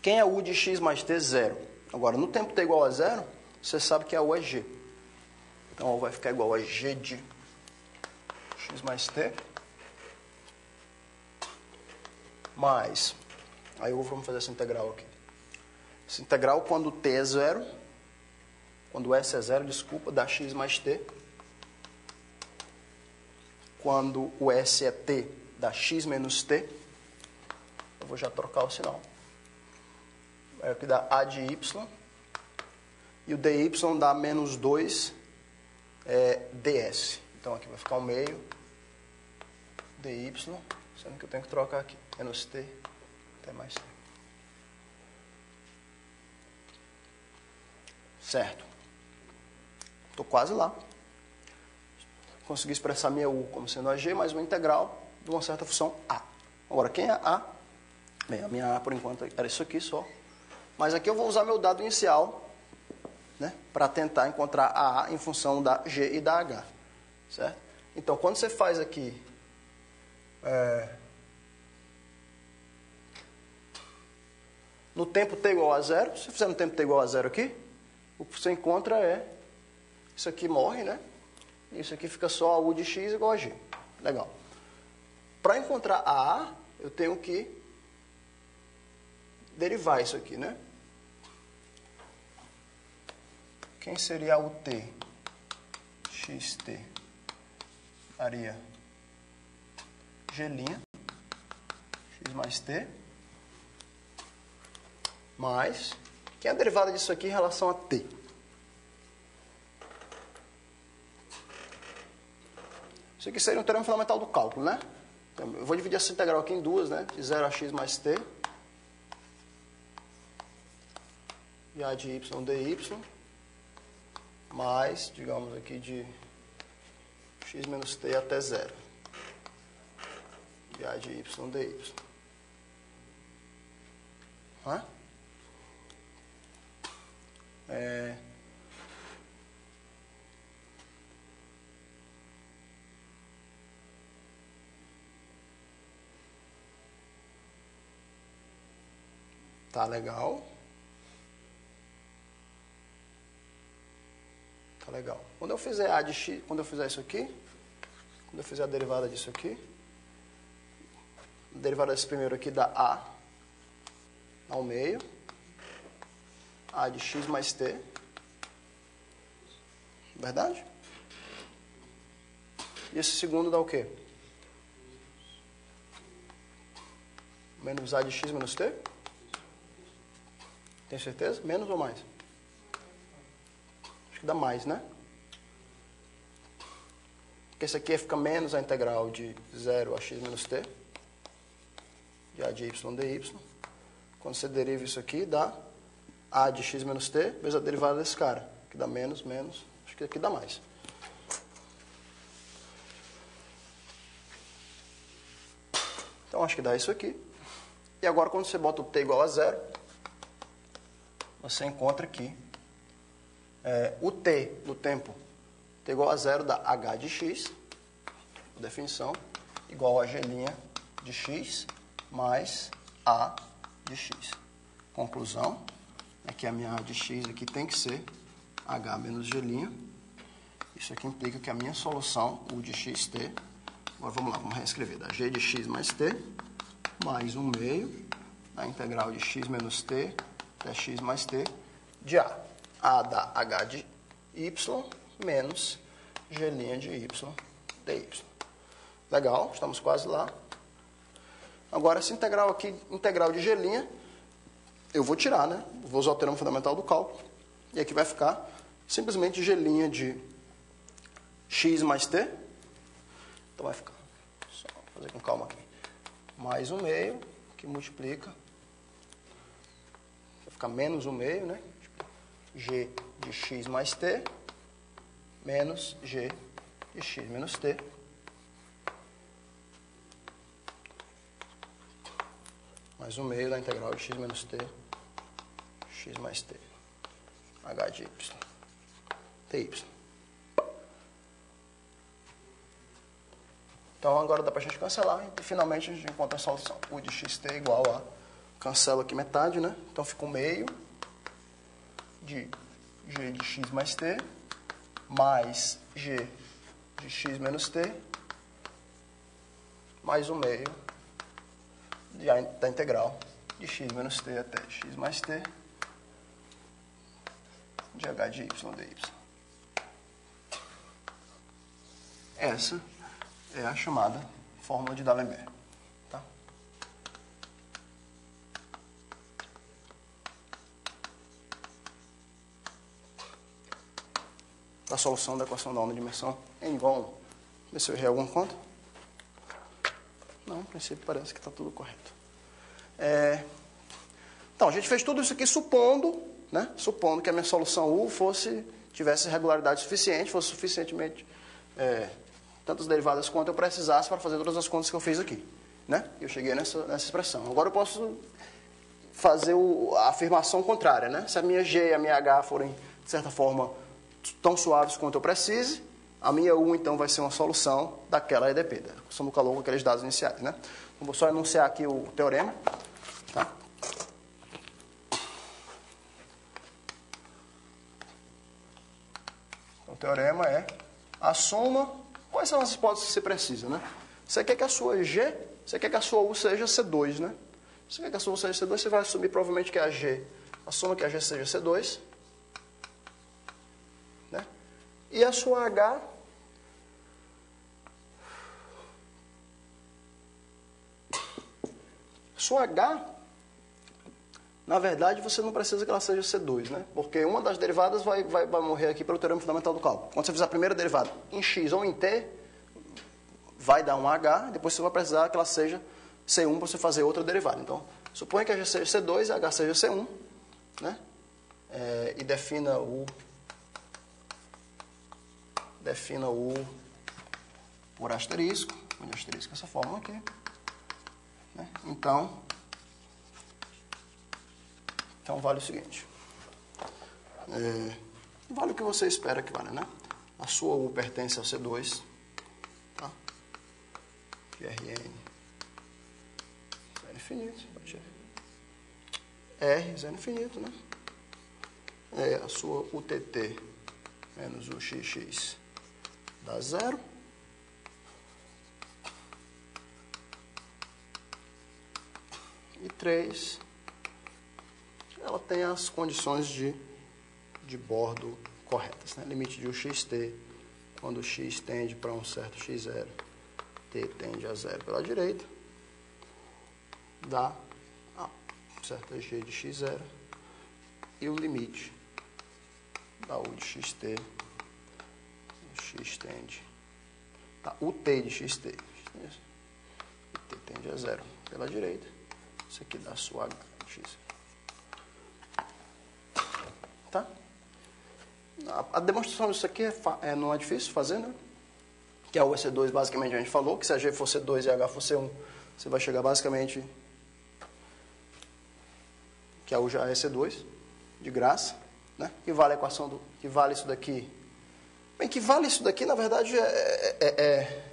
Quem é u de x mais t? 0. Agora, no tempo t igual a 0, você sabe que a u é g. Então, u vai ficar igual a g de x mais t. Mais, aí vamos fazer essa integral aqui. Essa integral, quando t é 0, quando s é 0, desculpa, dá x mais t. Quando o s é t, dá x menos t. Eu vou já trocar o sinal. Aí aqui dá a de y. E o dy dá menos 2 ds. Então aqui vai ficar 1 meio dy, sendo que eu tenho que trocar aqui. Menos t, até mais t. Certo. Estou quase lá. Consegui expressar minha u como sendo a g mais uma integral de uma certa função a. Agora, quem é a? Bem, a minha a, por enquanto, era isso aqui só. Mas aqui eu vou usar meu dado inicial, né, para tentar encontrar a em função da g e da h. Certo? Então, quando você faz aqui... no tempo t igual a 0, se fizer no tempo t igual a 0 aqui, o que você encontra é... Isso aqui morre, né? Isso aqui fica só a u de x igual a g. Legal. Para encontrar a, eu tenho que derivar isso aqui, né? Quem seria o t? xt daria g', x mais t, mais... Quem é a derivada disso aqui em relação a t? Isso aqui seria um teorema fundamental do cálculo, né? Então, eu vou dividir essa integral aqui em duas, né? De 0 a x mais t. E a de y dy. Mais, digamos aqui, de x menos t até 0. E a de y dy. Hã? Tá legal. Tá legal. Quando eu fizer a de x, quando eu fizer isso aqui, quando eu fizer a derivada disso aqui, a derivada desse primeiro aqui dá a ao meio, a de x mais t, Verdade? E esse segundo dá o quê? Menos A de x menos t? Tem certeza? Menos ou mais? Acho que dá mais, né? Porque esse aqui fica menos a integral de 0 a x menos t, de A de y dy. Quando você deriva isso aqui, dá A de x menos t, vezes a derivada desse cara, que dá menos, acho que aqui dá mais. Então, acho que dá isso aqui. E agora, quando você bota o t igual a 0, você encontra aqui o t no tempo t igual a 0 dá h de x, definição, igual a g' de x mais a de x. Conclusão é que a minha a de x aqui tem que ser h menos g'. Isso aqui implica que a minha solução, u de xt, agora vamos lá, vamos reescrever, dá g de x mais t, mais 1 meio, da integral de x menos t, até x mais t, de a. A dá h de y, menos g' de y, dy. Legal, estamos quase lá. Agora, essa integral aqui, integral de g', eu vou tirar, né? Vou usar o termo fundamental do cálculo. E aqui vai ficar simplesmente g' de x mais t. Então vai ficar, só fazer com calma aqui, mais 1 meio, que multiplica, vai ficar menos 1 meio, né? G de x mais t, menos g de x menos t. Mais 1 meio da integral de x menos t, x mais t, h de y, dy. Então, agora dá para a gente cancelar e finalmente a gente encontra a solução. U de xt igual a, cancela aqui metade, né? Então, fica 1 meio de g de x mais t, mais g de x menos t, mais 1 meio da integral de x menos t até x mais t, de h de y dy. Essa é a chamada fórmula de D'Alembert. Tá? A solução da equação da onda de dimensão n igual a 1. Vê se eu errei alguma conta. Não, no princípio parece que está tudo correto. Então, a gente fez tudo isso aqui supondo, né? Supondo que a minha solução U tivesse regularidade suficiente, fosse suficientemente tantas derivadas quanto eu precisasse para fazer todas as contas que eu fiz aqui. Né? Eu cheguei nessa expressão. Agora eu posso fazer a afirmação contrária. Né? Se a minha G e a minha H forem, de certa forma, tão suaves quanto eu precise, a minha U, então, vai ser uma solução daquela EDP, da equação do calor com aqueles dados iniciais. Né? Então, vou só enunciar aqui o teorema. Tá? Então, o teorema é a soma. Quais são as hipóteses que você precisa, né? Você quer que a sua G, você quer que a sua U seja C2, né? Você quer que a sua U seja C2, você vai assumir provavelmente que a G, a soma que a G seja C2, né? E a sua H, na verdade, você não precisa que ela seja C2, né? Porque uma das derivadas vai morrer aqui pelo teorema fundamental do cálculo. Quando você fizer a primeira derivada em x ou em t, vai dar um H, depois você vai precisar que ela seja C1 para você fazer outra derivada. Então, suponha que a G seja C2 e a H seja C1, né? E defina o por asterisco, onde asterisco é essa fórmula aqui. Né? Então, vale o seguinte. Vale o que você espera que vale, né? A sua U pertence ao C2. Tá? Que Rn zero infinito. R zero infinito, né? A sua UTT menos o XX dá 0. E 3... ela tem as condições de bordo corretas. Né? Limite de xt, quando x tende para um certo x0, t tende a 0 pela direita, dá a certa g de x0 e o limite da u de xt, x tende, tá, o t de xt, o t tende a 0 pela direita, isso aqui dá a sua h de x. Tá? A demonstração disso aqui não é difícil fazer, né? Que a U é C2, basicamente a gente falou, que se a G for C2 e a H for C1, você vai chegar basicamente que a U já é C2, de graça, né? Que vale a equação do... que vale isso daqui. Bem, que vale isso daqui, na verdade, é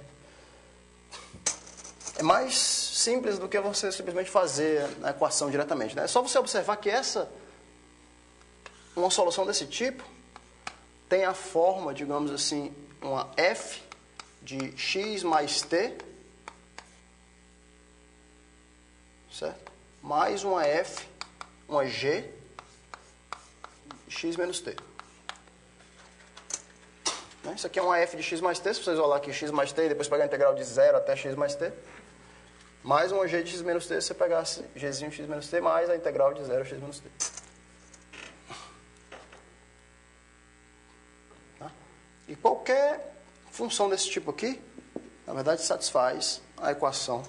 mais simples do que você simplesmente fazer a equação diretamente, né? É só você observar que uma solução desse tipo tem a forma, digamos assim, uma f de x mais t, certo? Mais uma f, uma g, x menos t. Isso aqui é uma f de x mais t, se vocês olharem aqui x mais t, e depois pegar a integral de 0 até x mais t, mais uma g de x menos t, se você pegasse gzinho x menos t, mais a integral de 0 a x menos t. E qualquer função desse tipo aqui, na verdade, satisfaz a equação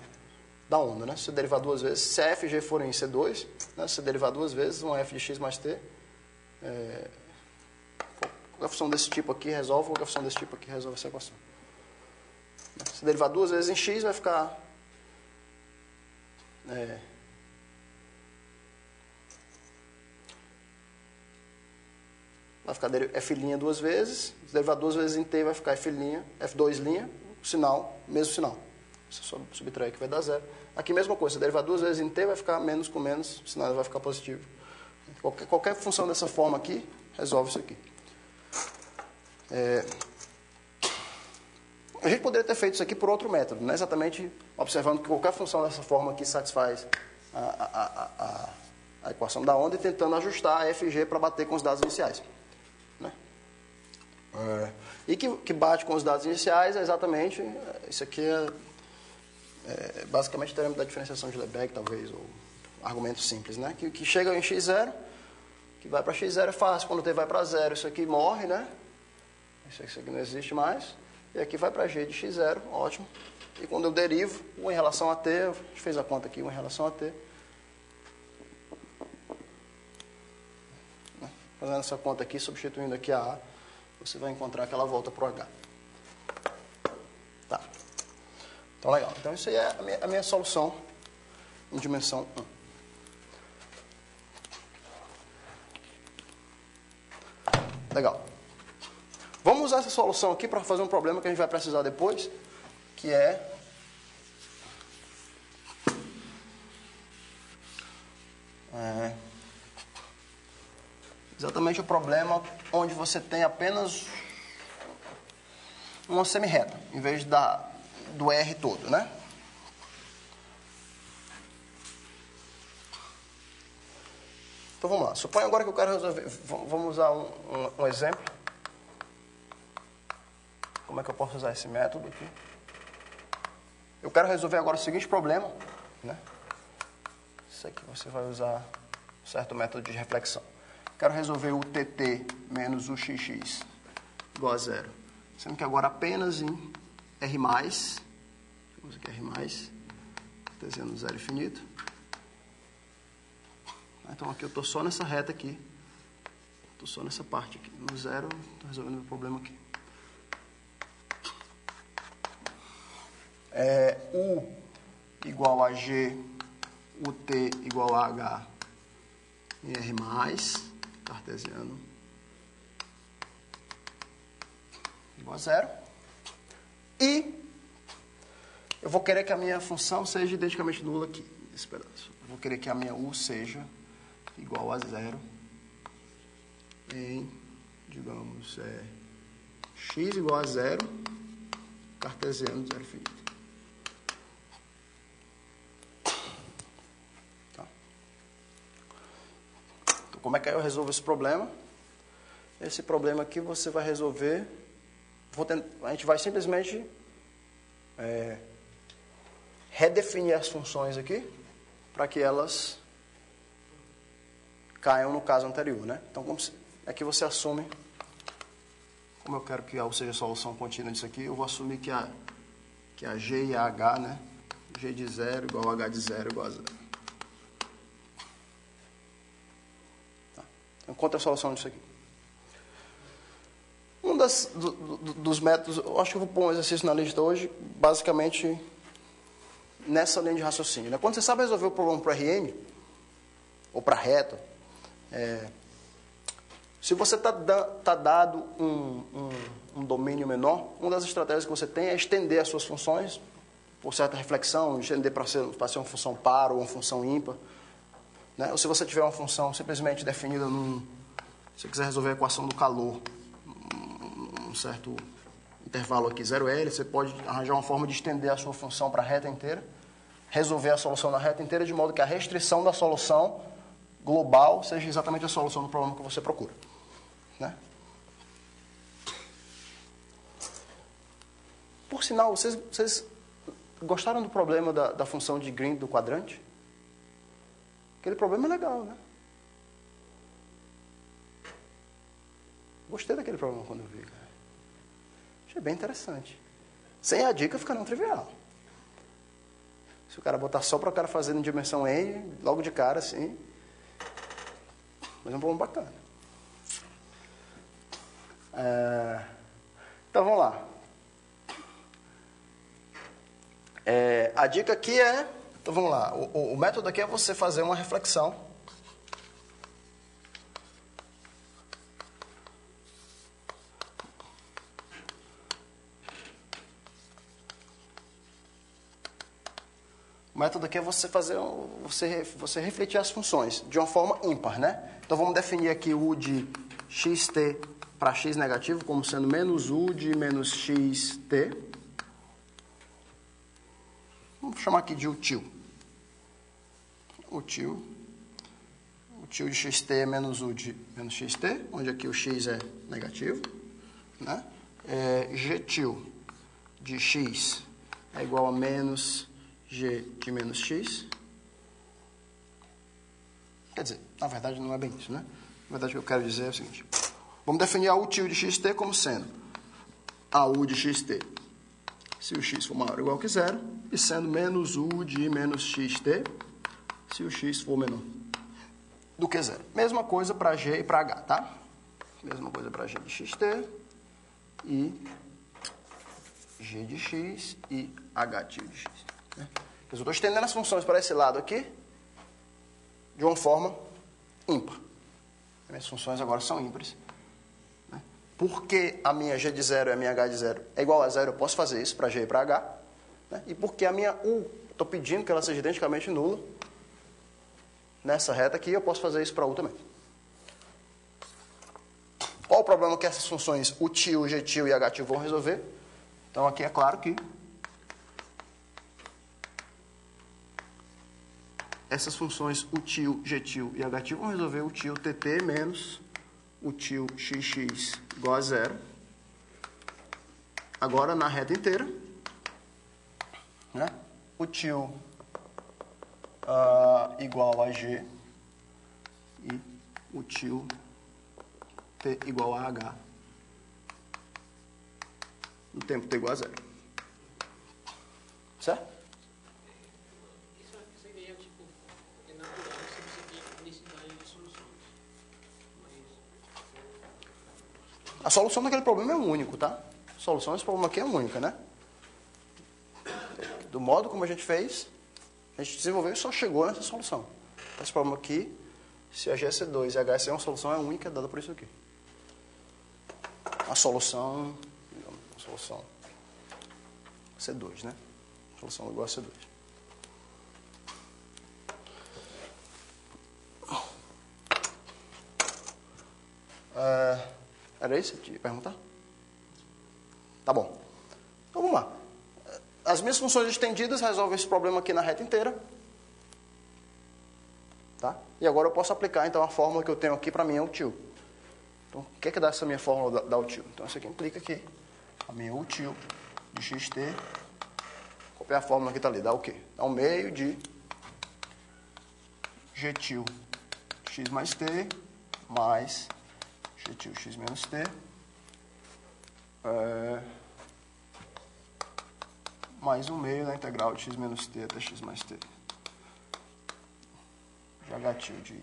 da onda, né? Se você derivar duas vezes, se a f e g forem em C2, né? Se você derivar duas vezes, uma f de x mais t, qualquer função desse tipo aqui resolve, qualquer função desse tipo aqui resolve essa equação. Se derivar duas vezes em x, vai ficar... vai ficar f' duas vezes, se derivar duas vezes em t, vai ficar f2', sinal, mesmo sinal. Você só subtrai que vai dar 0. Aqui mesma coisa, se derivar duas vezes em t, vai ficar menos com menos, o sinal vai ficar positivo. Qualquer função dessa forma aqui, resolve isso aqui. A gente poderia ter feito isso aqui por outro método, né? Exatamente observando que qualquer função dessa forma aqui satisfaz a equação da onda e tentando ajustar a f e g para bater com os dados iniciais. Né? E que bate com os dados iniciais é exatamente, isso aqui é basicamente o teorema da diferenciação de Lebesgue, talvez, ou argumento simples, né? Que chega em x0, que vai para x0 é fácil, quando t vai para 0, isso aqui morre, né? Isso aqui não existe mais, e aqui vai para g de x0, ótimo. E quando eu derivo, 1 em relação a t, a gente fez a conta aqui, 1 em relação a t, fazendo essa conta aqui, substituindo aqui a A, você vai encontrar que ela volta para o H. Tá. Então, legal. Então, isso aí é a minha solução em dimensão 1. Legal. Vamos usar essa solução aqui para fazer um problema que a gente vai precisar depois, que é... exatamente o problema onde você tem apenas uma semirreta, em vez do R todo, né? Então vamos lá. Suponha agora que eu quero resolver... Vamos usar um exemplo. Como é que eu posso usar esse método aqui? Eu quero resolver agora o seguinte problema, né? Isso aqui você vai usar um certo método de reflexão. Quero resolver o TT menos o XX igual a 0. Sendo que agora apenas em R+, temos aqui R+, cartesiano 0 infinito. Então aqui eu estou só nessa reta aqui. Estou só nessa parte aqui. No 0, estou resolvendo o meu problema aqui. U igual a G, o T igual a H em R+, cartesiano igual a 0. E eu vou querer que a minha função seja identicamente nula aqui, nesse pedaço. Eu vou querer que a minha U seja igual a 0 em, digamos, x igual a 0, cartesiano 0 infinito. Tá. Então, como é que eu resolvo esse problema? esse problema aqui você vai resolver. A gente vai simplesmente redefinir as funções aqui para que elas caiam no caso anterior, né? Então, aqui você assume, como eu quero que A seja a solução contínua disso aqui, eu vou assumir que a G e a H, né? G de 0 igual a H de 0 igual a 0. Tá. Então, encontre a solução disso aqui. Um dos métodos, eu acho que eu vou pôr um exercício na lista hoje, basicamente nessa linha de raciocínio, né? Quando você sabe resolver o problema para Rn, ou para reta, se você está dado um domínio menor, uma das estratégias que você tem é estender as suas funções, por certa reflexão, estender para ser uma função par ou uma função ímpar. Né? Ou se você tiver uma função simplesmente definida se você quiser resolver a equação do calor, um certo intervalo aqui, 0L, você pode arranjar uma forma de estender a sua função para a reta inteira, resolver a solução na reta inteira, de modo que a restrição da solução global seja exatamente a solução do problema que você procura. Né? Por sinal, vocês gostaram do problema da função de Green do quadrante? Aquele problema é legal, né? Gostei daquele problema quando eu vi, cara. Achei bem interessante. Sem a dica fica não trivial. Se o cara botar só para o cara fazer em dimensão N, logo de cara, assim. Mas é um problema bacana. Então, vamos lá. A dica aqui é... Então, vamos lá. O método aqui é você fazer uma reflexão. O método aqui é você fazer, você refletir as funções de uma forma ímpar, né? Então, vamos definir aqui o U de xt para x negativo como sendo menos U de menos xt. Vamos chamar aqui de util. Util de xt é menos U de menos xt, onde aqui o x é negativo. Né? Gtil de x é igual a menos g de menos x. Quer dizer, na verdade não é bem isso, né? Na verdade o que eu quero dizer é o seguinte. Vamos definir a util de xt como sendo a U de xt se o x for maior ou igual que zero, e sendo menos U de menos xt se o x for menor do que zero. Mesma coisa para g e para h, tá? Mesma coisa para g de xt e g de x e h de x. Né? Eu estou estendendo as funções para esse lado aqui de uma forma ímpar. Minhas funções agora são ímpares. Né? Porque a minha g de 0 e a minha h de 0 é igual a 0, eu posso fazer isso para g e para h. Né? E porque a minha u, estou pedindo que ela seja identicamente nula, nessa reta aqui, eu posso fazer isso para u também. Qual o problema que essas funções util, gtil e htil vão resolver? Então, aqui é claro que essas funções util, gtil e htil vão resolver util tt menos util xx igual a 0. Agora, na reta inteira, né? Util igual a g e util t igual a h no tempo t igual a 0. Certo? Essa ideia, tipo, é natural, você tem necessidade de soluções. A solução daquele problema é único, tá? A solução desse problema aqui é única, né? Do modo como a gente fez, a gente desenvolveu e só chegou nessa solução. Esse problema aqui, se a GC2 e a HC é uma solução, é única, dada por isso aqui. A solução, digamos, a solução C2, né? A solução igual a C2. Era isso que eu ia perguntar? Tá bom. Então vamos lá. As minhas funções estendidas resolvem esse problema aqui na reta inteira. Tá? E agora eu posso aplicar então a fórmula que eu tenho aqui para mim é util. Então, o que é que dá essa minha fórmula da util? Então, isso aqui implica que a minha util de xt, copiar a fórmula que está ali, dá o quê? Dá 1 meio de gtil x mais t mais gtil x menos t mais 1 meio da integral de x menos t até x mais t de h de y.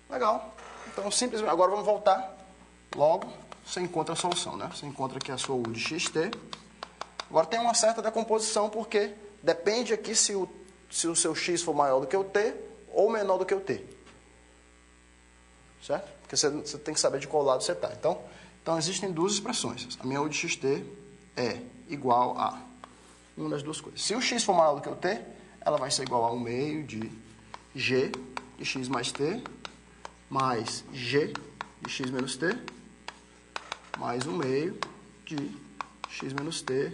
Legal. Então, simplesmente, agora vamos voltar. Logo, você encontra a solução, né? Você encontra aqui a sua u de xt. Agora tem uma certa decomposição, porque depende aqui se o seu x for maior do que o t ou menor do que o t. Certo? Porque você tem que saber de qual lado você está. Então, existem duas expressões. A minha u de xt é igual a uma das duas coisas. Se o x for maior do que o t, ela vai ser igual a 1 meio de g de x mais t mais g de x menos t mais 1 meio de x menos t,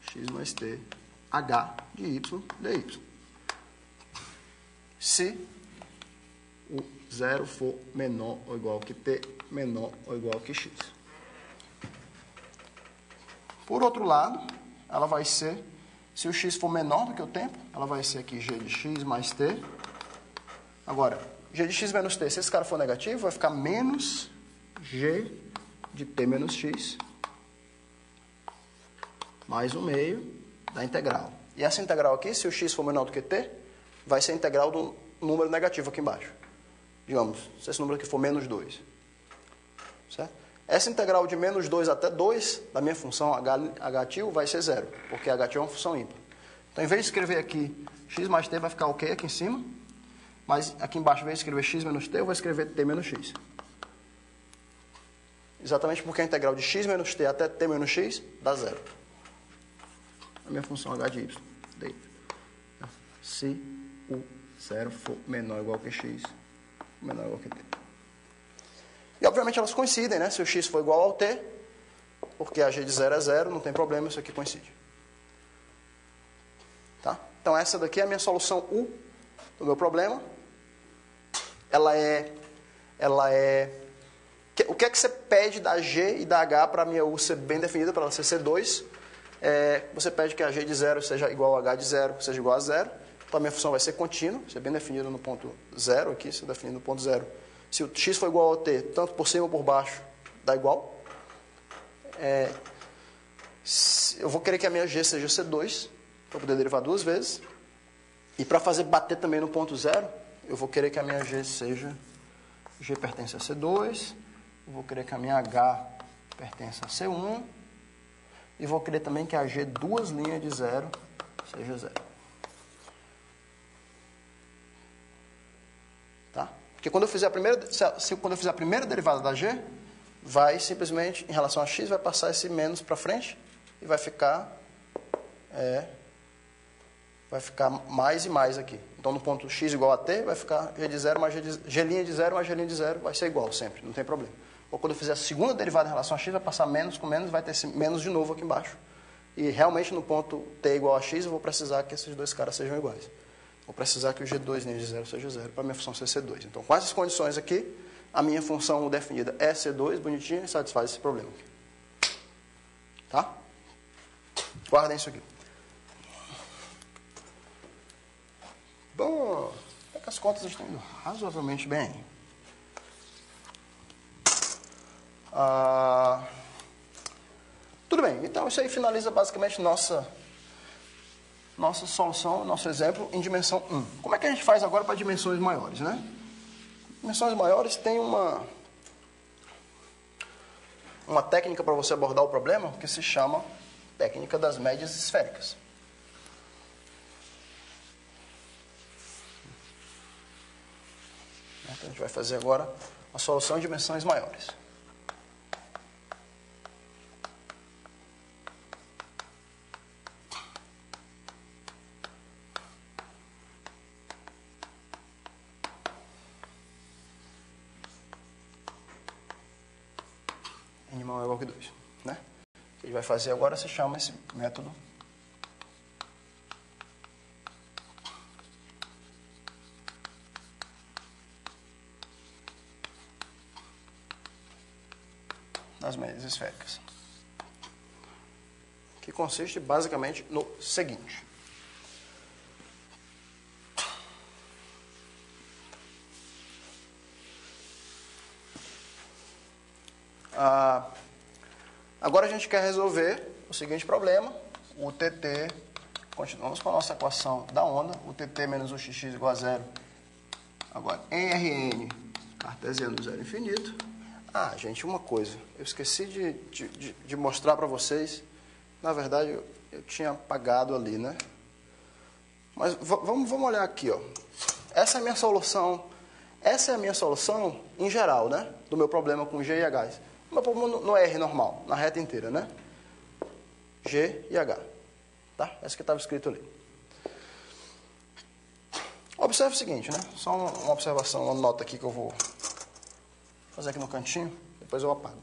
x mais t, h de y, dy. Se o 0 for menor ou igual que t, menor ou igual que x. Por outro lado, ela vai ser, se o x for menor do que o tempo, ela vai ser aqui g de x mais t. Agora, g de x menos t, se esse cara for negativo, vai ficar menos g de t menos x mais 1 meio da integral. E essa integral aqui, se o x for menor do que t, vai ser a integral do número negativo aqui embaixo. Digamos, se esse número aqui for menos 2. Certo? Essa integral de menos 2 até 2 da minha função h vai ser 0, porque h é uma função ímpar. Então, em vez de escrever aqui x mais t, vai ficar ok aqui em cima. Mas aqui embaixo, em vez de escrever x menos t, eu vou escrever t menos x. Exatamente porque a integral de x menos t até t menos x dá 0. A minha função h de y. Daí. Se o 0 for menor ou igual que x, menor ou igual que t. E, obviamente, elas coincidem, né? Se o x for igual ao t, porque a g de 0 é 0, não tem problema, isso aqui coincide. Tá? Então, essa daqui é a minha solução U do meu problema. Ela é... O que é que você pede da G e da H para a minha U ser bem definida, para ela ser C2? Você pede que a G de 0 seja igual a H de 0, seja igual a 0. Então, a minha função vai ser contínua, ser bem definida no ponto 0 aqui, ser definida no ponto 0. Se o x for igual ao t, tanto por cima ou por baixo, dá igual. Eu vou querer que a minha g seja C2, para poder derivar duas vezes. E para fazer bater também no ponto 0, eu vou querer que a minha g seja... G pertence a C2. Eu vou querer que a minha H pertença a C1. E vou querer também que a G duas linhas de 0 seja 0. Tá? Porque quando eu fizer a primeira derivada da G, vai simplesmente, em relação a x, vai passar esse menos para frente e vai ficar mais e mais aqui. Então, no ponto x igual a t, vai ficar g de 0 mais g de 0 mais g de 0, vai ser igual sempre, não tem problema. Ou quando eu fizer a segunda derivada em relação a x, vai passar menos com menos, vai ter esse menos de novo aqui embaixo. E realmente no ponto t igual a x, eu vou precisar que esses dois caras sejam iguais. Vou precisar que o g2 de 0 seja 0 para a minha função ser C2. Então, com essas condições aqui, a minha função definida é C2, bonitinha, e satisfaz esse problema aqui. Tá? Guardem isso aqui. Bom, até que as contas estão indo razoavelmente bem. Tudo bem, então isso aí finaliza basicamente nossa solução, nosso exemplo em dimensão 1. Como é que a gente faz agora para dimensões maiores, né? Dimensões maiores tem uma técnica para você abordar o problema que se chama técnica das médias esféricas. Então, a gente vai fazer agora a solução em dimensões maiores. N maior ou igual que 2. Né? O que a gente vai fazer agora se chama esse método das médias esféricas. Que consiste basicamente no seguinte. Agora a gente quer resolver o seguinte problema. O TT, continuamos com a nossa equação da onda, o TT menos o xx igual a zero. Agora, em Rn, cartesiano zero infinito. Gente, uma coisa, eu esqueci de mostrar para vocês. Na verdade, eu tinha apagado ali, né? Mas vamos olhar aqui, ó. Essa é a minha solução em geral, né? Do meu problema com G e H. O meu problema no R normal, na reta inteira, né? G e H. Tá? Essa que estava escrito ali. Observe o seguinte, né? Só uma observação, uma nota aqui que eu vou fazer aqui no cantinho, depois eu apago.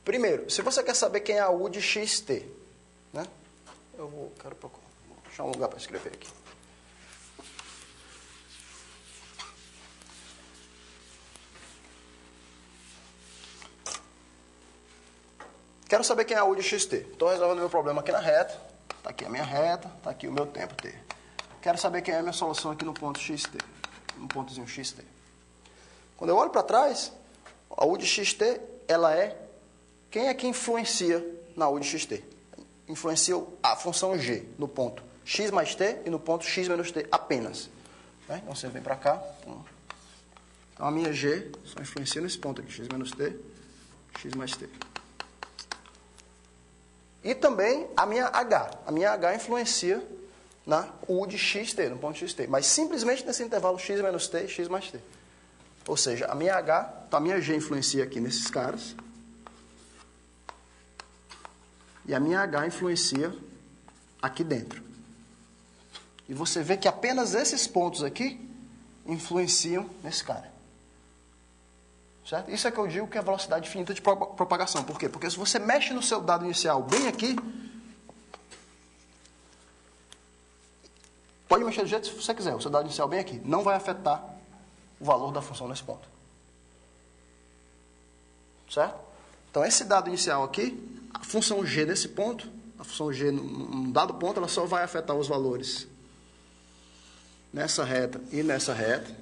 Primeiro, se você quer saber quem é a U de xt, né? Vou achar um lugar para escrever aqui. Quero saber quem é a U de xt. Estou resolvendo meu problema aqui na reta. Está aqui a minha reta, está aqui o meu tempo t. Quero saber quem é a minha solução aqui no ponto xt. No pontozinho xt. Quando eu olho para trás, a U de xt, ela é... Quem é que influencia na U de xt? Influencia a função g no ponto x mais t e no ponto x menos t apenas. Né? Então você vem para cá. Então a minha g só influencia nesse ponto aqui, x menos t, x mais t. E também a minha H. A minha H influencia na U de xt, no ponto xt. Mas simplesmente nesse intervalo x menos t, x mais t. Ou seja, a minha H, então a minha G influencia aqui nesses caras. E a minha H influencia aqui dentro. E você vê que apenas esses pontos aqui influenciam nesse cara. Certo? Isso é que eu digo que é a velocidade finita de propagação. Por quê? Porque se você mexe no seu dado inicial bem aqui, pode mexer do jeito que você quiser, o seu dado inicial bem aqui, não vai afetar o valor da função nesse ponto. Certo? Então, esse dado inicial aqui, a função g nesse ponto, a função g num dado ponto, ela só vai afetar os valores nessa reta e nessa reta.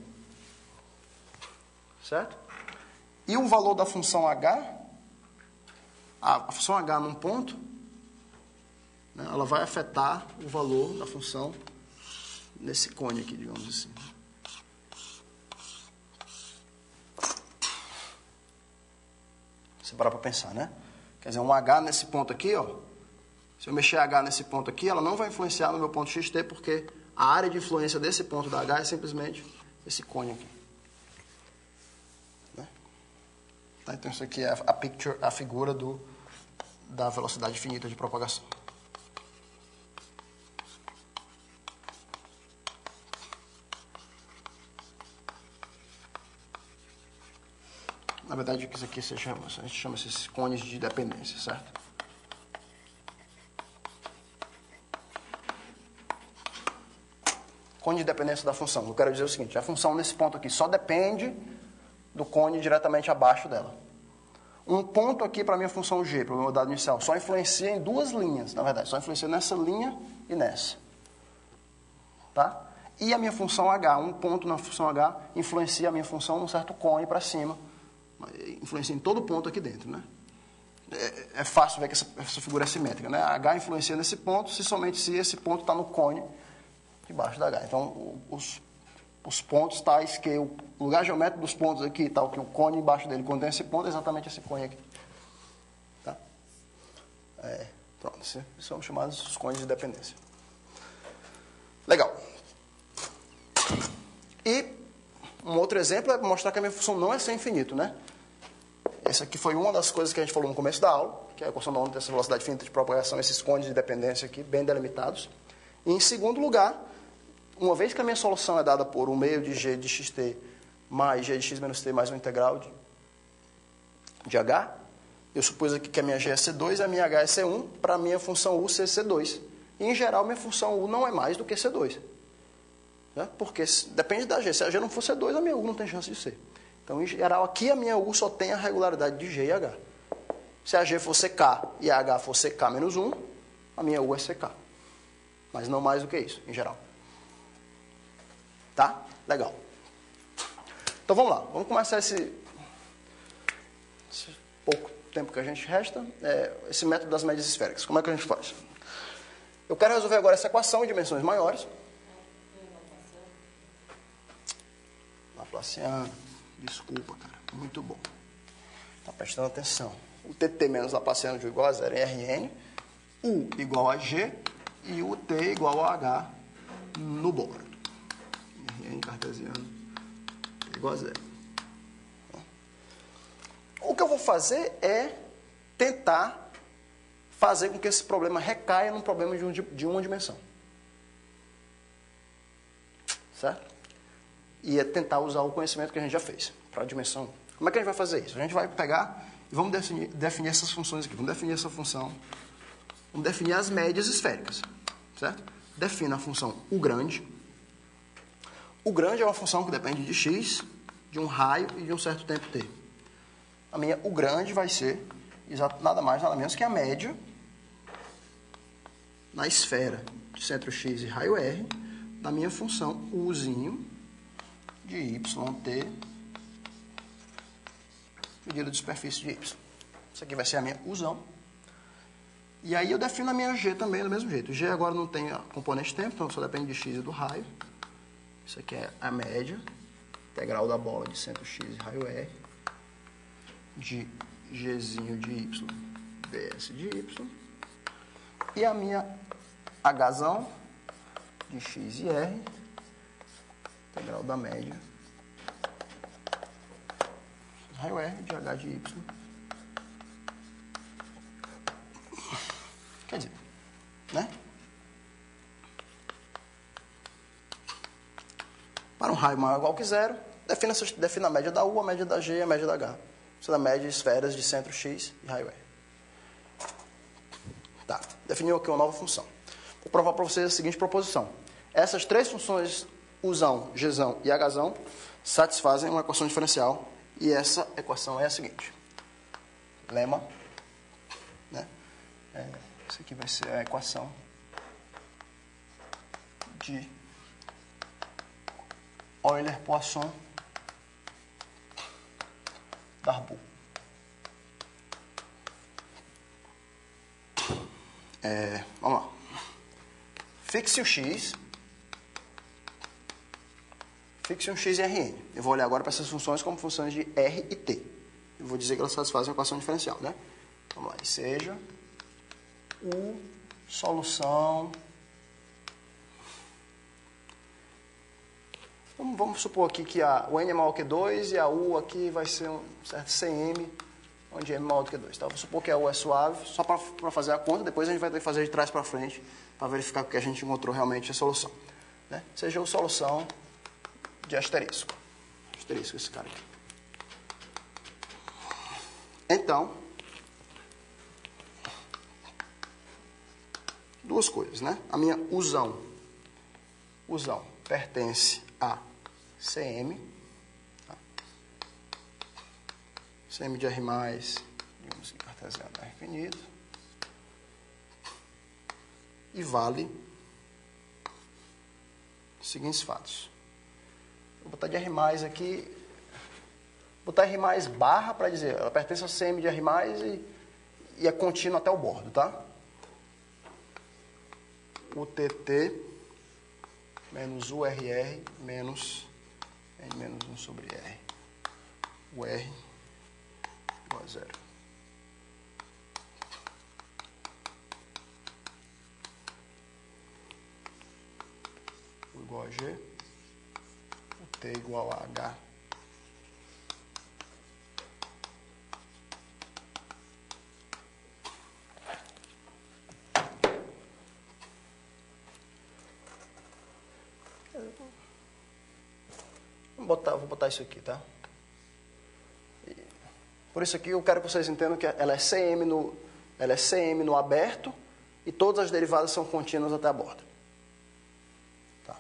Certo? E o valor da função h, a função h num ponto, né, ela vai afetar o valor da função nesse cone aqui, digamos assim. Você parar para pensar, né? Quer dizer, um h nesse ponto aqui, ó, se eu mexer h nesse ponto aqui, ela não vai influenciar no meu ponto xt, porque a área de influência desse ponto da h é simplesmente esse cone aqui. Tá? Então, isso aqui é a figura da velocidade finita de propagação. Na verdade, isso aqui a gente chama esses cones de dependência, certo? Cone de dependência da função. Eu quero dizer o seguinte, a função nesse ponto aqui só depende do cone diretamente abaixo dela. Um ponto aqui para a minha função g, para o meu dado inicial, só influencia em duas linhas, na verdade. Só influencia nessa linha e nessa. Tá? E a minha função h, um ponto na função h, influencia a minha função num certo cone para cima. Influencia em todo ponto aqui dentro, né? É fácil ver que essa figura é simétrica, né? H influencia nesse ponto, somente se esse ponto está no cone debaixo da H. Então, os pontos tais que o lugar geométrico dos pontos aqui, tal que o cone embaixo dele contém esse ponto, é exatamente esse cone aqui. Tá? Pronto, esses são chamados os cones de dependência. Legal. E um outro exemplo é mostrar que a minha função não é sem infinito, né? Essa aqui foi uma das coisas que a gente falou no começo da aula, que é a equação da onda dessa velocidade finita de propagação, esses cones de dependência aqui, bem delimitados. E, em segundo lugar, uma vez que a minha solução é dada por um meio de g de xt mais g de x menos t mais um integral de h, eu supus aqui que a minha g é C2 e a minha h é C1, para a minha função u ser C2. E, em geral, minha função u não é mais do que C2. né? Porque depende da G. Se a G não for C2, a minha U não tem chance de ser. Então, em geral, aqui a minha U só tem a regularidade de G e H. Se a G for CK e a H for CK menos 1, a minha U é CK. Mas não mais do que isso, em geral. Tá? Legal. Então, vamos lá. Vamos começar esse pouco tempo que a gente resta, esse método das médias esféricas. Como é que a gente faz? Eu quero resolver agora essa equação em dimensões maiores. Laplaciano. Desculpa, cara. Muito bom. Tá prestando atenção. O TT menos Laplaciano de U igual a 0 em Rn. U igual a G e o T igual a H no bordo. Rn cartesiano igual a 0. O que eu vou fazer é tentar fazer com que esse problema recaia num problema de uma dimensão. Certo? E é tentar usar o conhecimento que a gente já fez para a dimensão. Como é que a gente vai fazer isso? A gente vai pegar e vamos definir essas funções aqui. Vamos definir essa função. Vamos definir as médias esféricas. Certo? Defina a função U grande. U grande é uma função que depende de x, de um raio e de um certo tempo t. A minha U grande vai ser nada mais, nada menos que a média na esfera de centro x e raio r da minha função Uzinho de yt medido de superfície de y. Isso aqui vai ser a minha Uzão. E aí eu defino a minha G também do mesmo jeito. G agora não tem a componente tempo, então só depende de x e do raio. Isso aqui é a média integral da bola de centro x e raio r de Gzinho de y vs de y. E a minha Hzão de x e r, integral da média, raio r de h de y. Quer dizer, né? Para um raio maior ou igual que zero, defina a média da U, a média da G e a média da H. Isso é a média de esferas de centro x e raio r. Tá, definiu aqui uma nova função. Vou provar para vocês a seguinte proposição. Essas três funções, Uzão, Gzão e Hzão, satisfazem uma equação diferencial. E essa equação é a seguinte. Lema. Né? Isso aqui vai ser a equação de Euler-Poisson Darboux. Vamos lá. Fixe o x. Fixe um x em Rn. Eu vou olhar agora para essas funções como funções de R e T. Eu vou dizer que elas satisfazem a equação diferencial, né? Vamos lá. E seja U solução. Vamos supor aqui que o n é maior que 2 e a U aqui vai ser um certo Cm, onde m é maior do que 2. Tá? Vamos supor que a U é suave, só para fazer a conta, depois a gente vai ter que fazer de trás para frente, para verificar que a gente encontrou realmente a solução. Né? Seja a solução de asterisco. Asterisco, esse cara aqui. Então, duas coisas, né? A minha Uzão pertence a Cm, tá? Cm de R+, digamos que cartesiano é infinito, e vale os seguintes fatos. Vou botar de R+, aqui, botar R+, barra para dizer, ela pertence a Cm de R+, e é contínua até o bordo, tá? O TT menos URR menos N menos 1 sobre R. O R igual a 0. U igual a G. O T igual a H. Vou botar isso aqui, tá? Por isso aqui eu quero que vocês entendam que ela é CM no aberto e todas as derivadas são contínuas até a borda. Tá?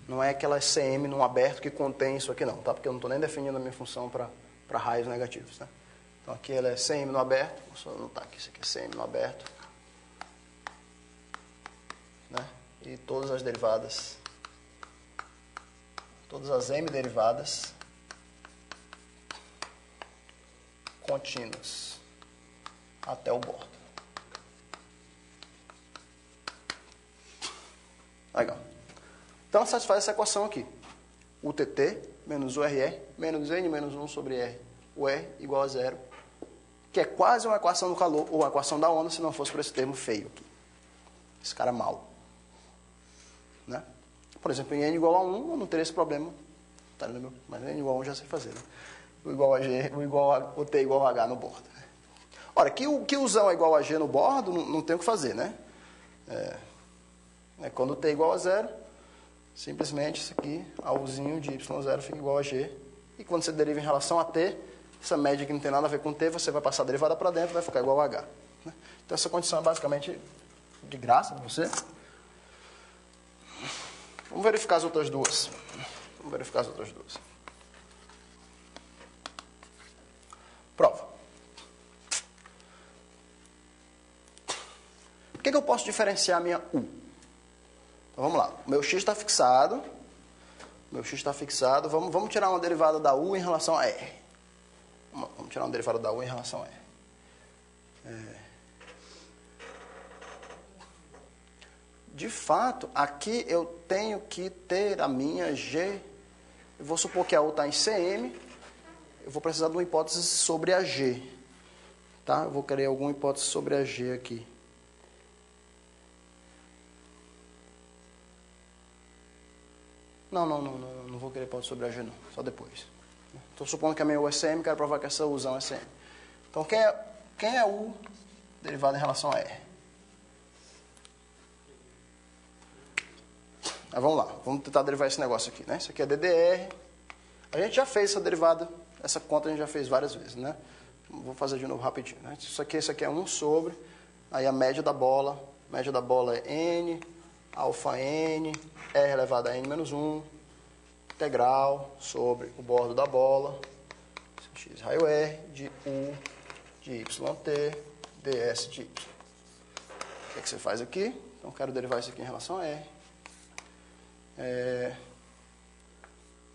Não é aquela CM num aberto que contém isso aqui não, tá? Porque eu não estou nem definindo a minha função para raios negativos, né? Então aqui ela é CM no aberto, vou só anotar aqui, isso aqui é CM no aberto, né? E todas as derivadas, todas as M derivadas contínuas até o bordo. Legal. Então, satisfaz essa equação aqui. UTT menos URR menos N menos 1 sobre R. O R igual a zero. Que é quase uma equação do calor, ou uma equação da onda, se não fosse por esse termo feio aqui. Esse cara mal. Né? Por exemplo, em N igual a 1, eu não teria esse problema. Tá, mas N igual a 1 eu já sei fazer. Né? O igual a G, o T igual a H no bordo. Ora, que o Uzão é igual a G no bordo, não tem o que fazer, né? Quando o T é igual a zero, simplesmente isso aqui, a Uzinho de Y0 fica igual a G. E quando você deriva em relação a T, essa média que não tem nada a ver com T, você vai passar a derivada para dentro e vai ficar igual a H. Né? Então essa condição é basicamente de graça para você. Vamos verificar as outras duas. Prova. Por que eu posso diferenciar a minha U? Então, vamos lá. O meu x está fixado. Vamos tirar uma derivada da U em relação a R. Vamos tirar uma derivada da U em relação a R. De fato, aqui eu tenho que ter a minha G. Eu vou supor que a U está em CM. Eu vou precisar de uma hipótese sobre a G. Tá? Eu vou querer alguma hipótese sobre a G aqui. Não vou querer hipótese sobre a G não, só depois. Estou supondo que a minha U é CM, quero provar que essa Uzão é CM. Então, quem é U derivado em relação a R? Vamos lá, vamos tentar derivar esse negócio aqui, né? Isso aqui é DDR. A gente já fez essa derivada, essa conta a gente já fez várias vezes, né? Vou fazer de novo rapidinho, né? Isso aqui é 1 sobre, aí a média da bola é N, alfa N, R elevado a N menos 1, integral sobre o bordo da bola, x raio R, de U, de YT, ds de Y. O que você faz aqui? Então, eu quero derivar isso aqui em relação a R.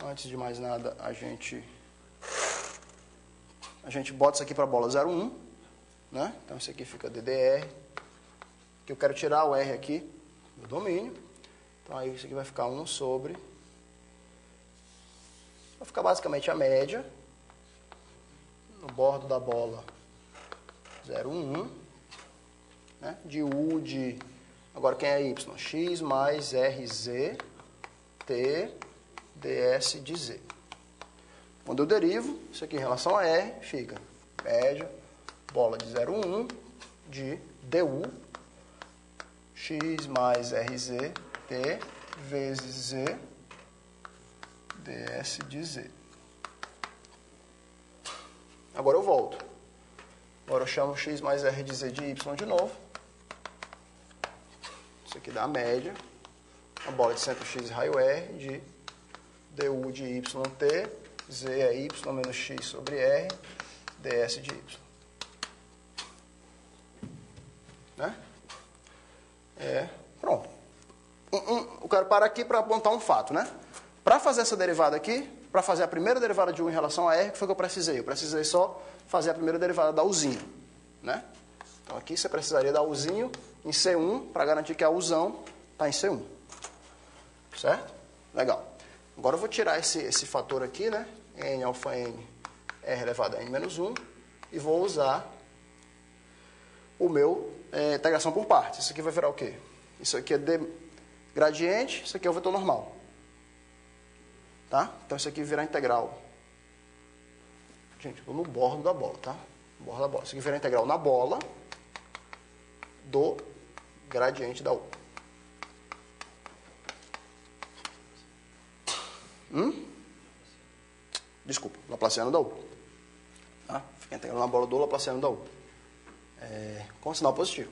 Antes de mais nada, a gente bota isso aqui para a bola 0,1, né? Então, isso aqui fica DDR, que eu quero tirar o R aqui do domínio. Então, aí isso aqui vai ficar 1 sobre... Vai ficar basicamente a média no bordo da bola 0,1, né? De U de... Agora, quem é Y? X mais RZ T ds de Z. Quando eu derivo, isso aqui em relação a R, fica média, bola de 0,1 de DU, X mais RZ T vezes Z ds de Z. Agora eu volto. Agora eu chamo X mais R de Z de Y de novo. Isso aqui dá a média. A bola de centro X raio R de DU de YT, Z é Y menos X sobre R, ds de Y. Né? Pronto. Eu quero parar aqui para apontar um fato, né? Para fazer essa derivada aqui, para fazer a primeira derivada de U em relação a R, o que foi que eu precisei? Eu precisei só fazer a primeira derivada da Uzinho, né? Então aqui você precisaria da Uzinho em C1 para garantir que a Uzão está em C1. Certo? Legal. Agora eu vou tirar esse fator aqui, né? N alfa N R elevado a N menos 1 e vou usar o meu integração por partes. Isso aqui vai virar o quê? Isso aqui é gradiente, isso aqui é o vetor normal. Tá? Então isso aqui virar integral. Gente, eu estou no bordo da bola, tá? Bordo da bola. Isso aqui virar integral na bola do gradiente da U. Desculpa, Laplaciano da U. Tá? Fica integral na bola do Laplaciano da U. Com sinal positivo.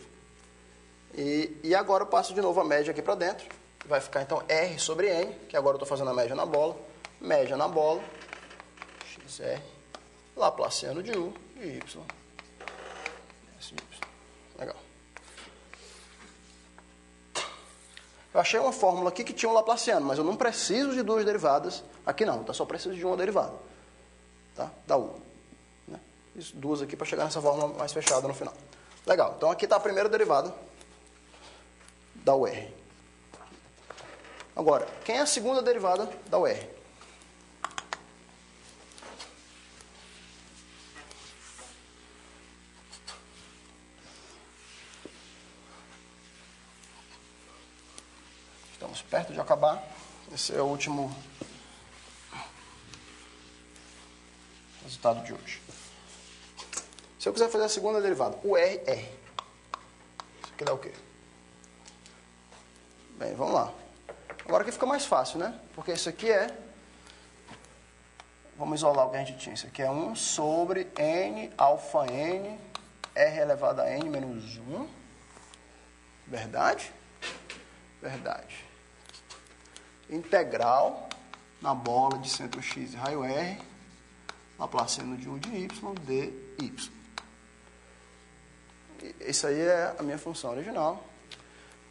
E agora eu passo de novo a média aqui para dentro. Vai ficar, então, R sobre N, que agora eu estou fazendo a média na bola, XR, Laplaciano de U, de Y, S de Y. Legal. Eu achei uma fórmula aqui que tinha um Laplaciano, mas eu não preciso de duas derivadas. Aqui não, tá? Só preciso de uma derivada, tá? Da U. Né? Isso, duas aqui para chegar nessa fórmula mais fechada no final. Legal, então aqui está a primeira derivada da UR. Agora, quem é a segunda derivada da UR? Estamos perto de acabar. Esse é o último resultado de hoje. Se eu quiser fazer a segunda derivada, o R. Isso aqui dá o quê? Bem, vamos lá. Agora aqui fica mais fácil, né? Porque isso aqui é... Vamos isolar o que a gente tinha. Isso aqui é 1 sobre N alfa N, R elevado a N menos 1. Verdade? Verdade. Integral na bola de centro X e raio R, Laplaciano de U de Y, dy. Isso aí é a minha função original.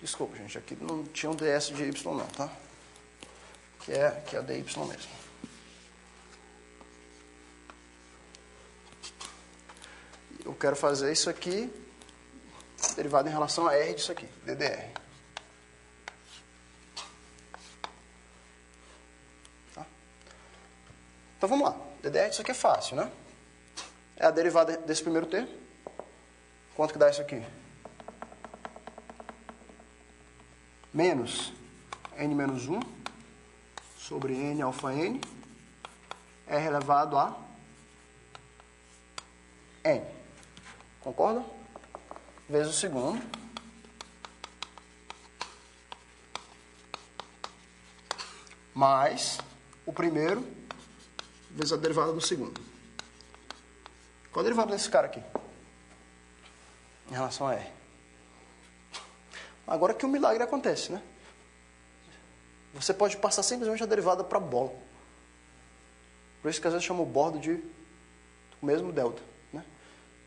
Desculpa, gente, aqui não tinha um ds de y não, tá? Que é dy mesmo. Eu quero fazer isso aqui derivado em relação a R disso aqui, ddr. Tá? Então vamos lá. ddr disso aqui é fácil, né? É a derivada desse primeiro termo. Quanto que dá isso aqui? Menos n menos 1 sobre n alfa n, R elevado a n. Concorda? Vezes o segundo. Mais o primeiro vezes a derivada do segundo. Qual a derivada desse cara aqui? Em relação a R. Agora que o milagre acontece, né? Você pode passar simplesmente a derivada para a bola. Por isso que às vezes chama o bordo de o mesmo delta, né?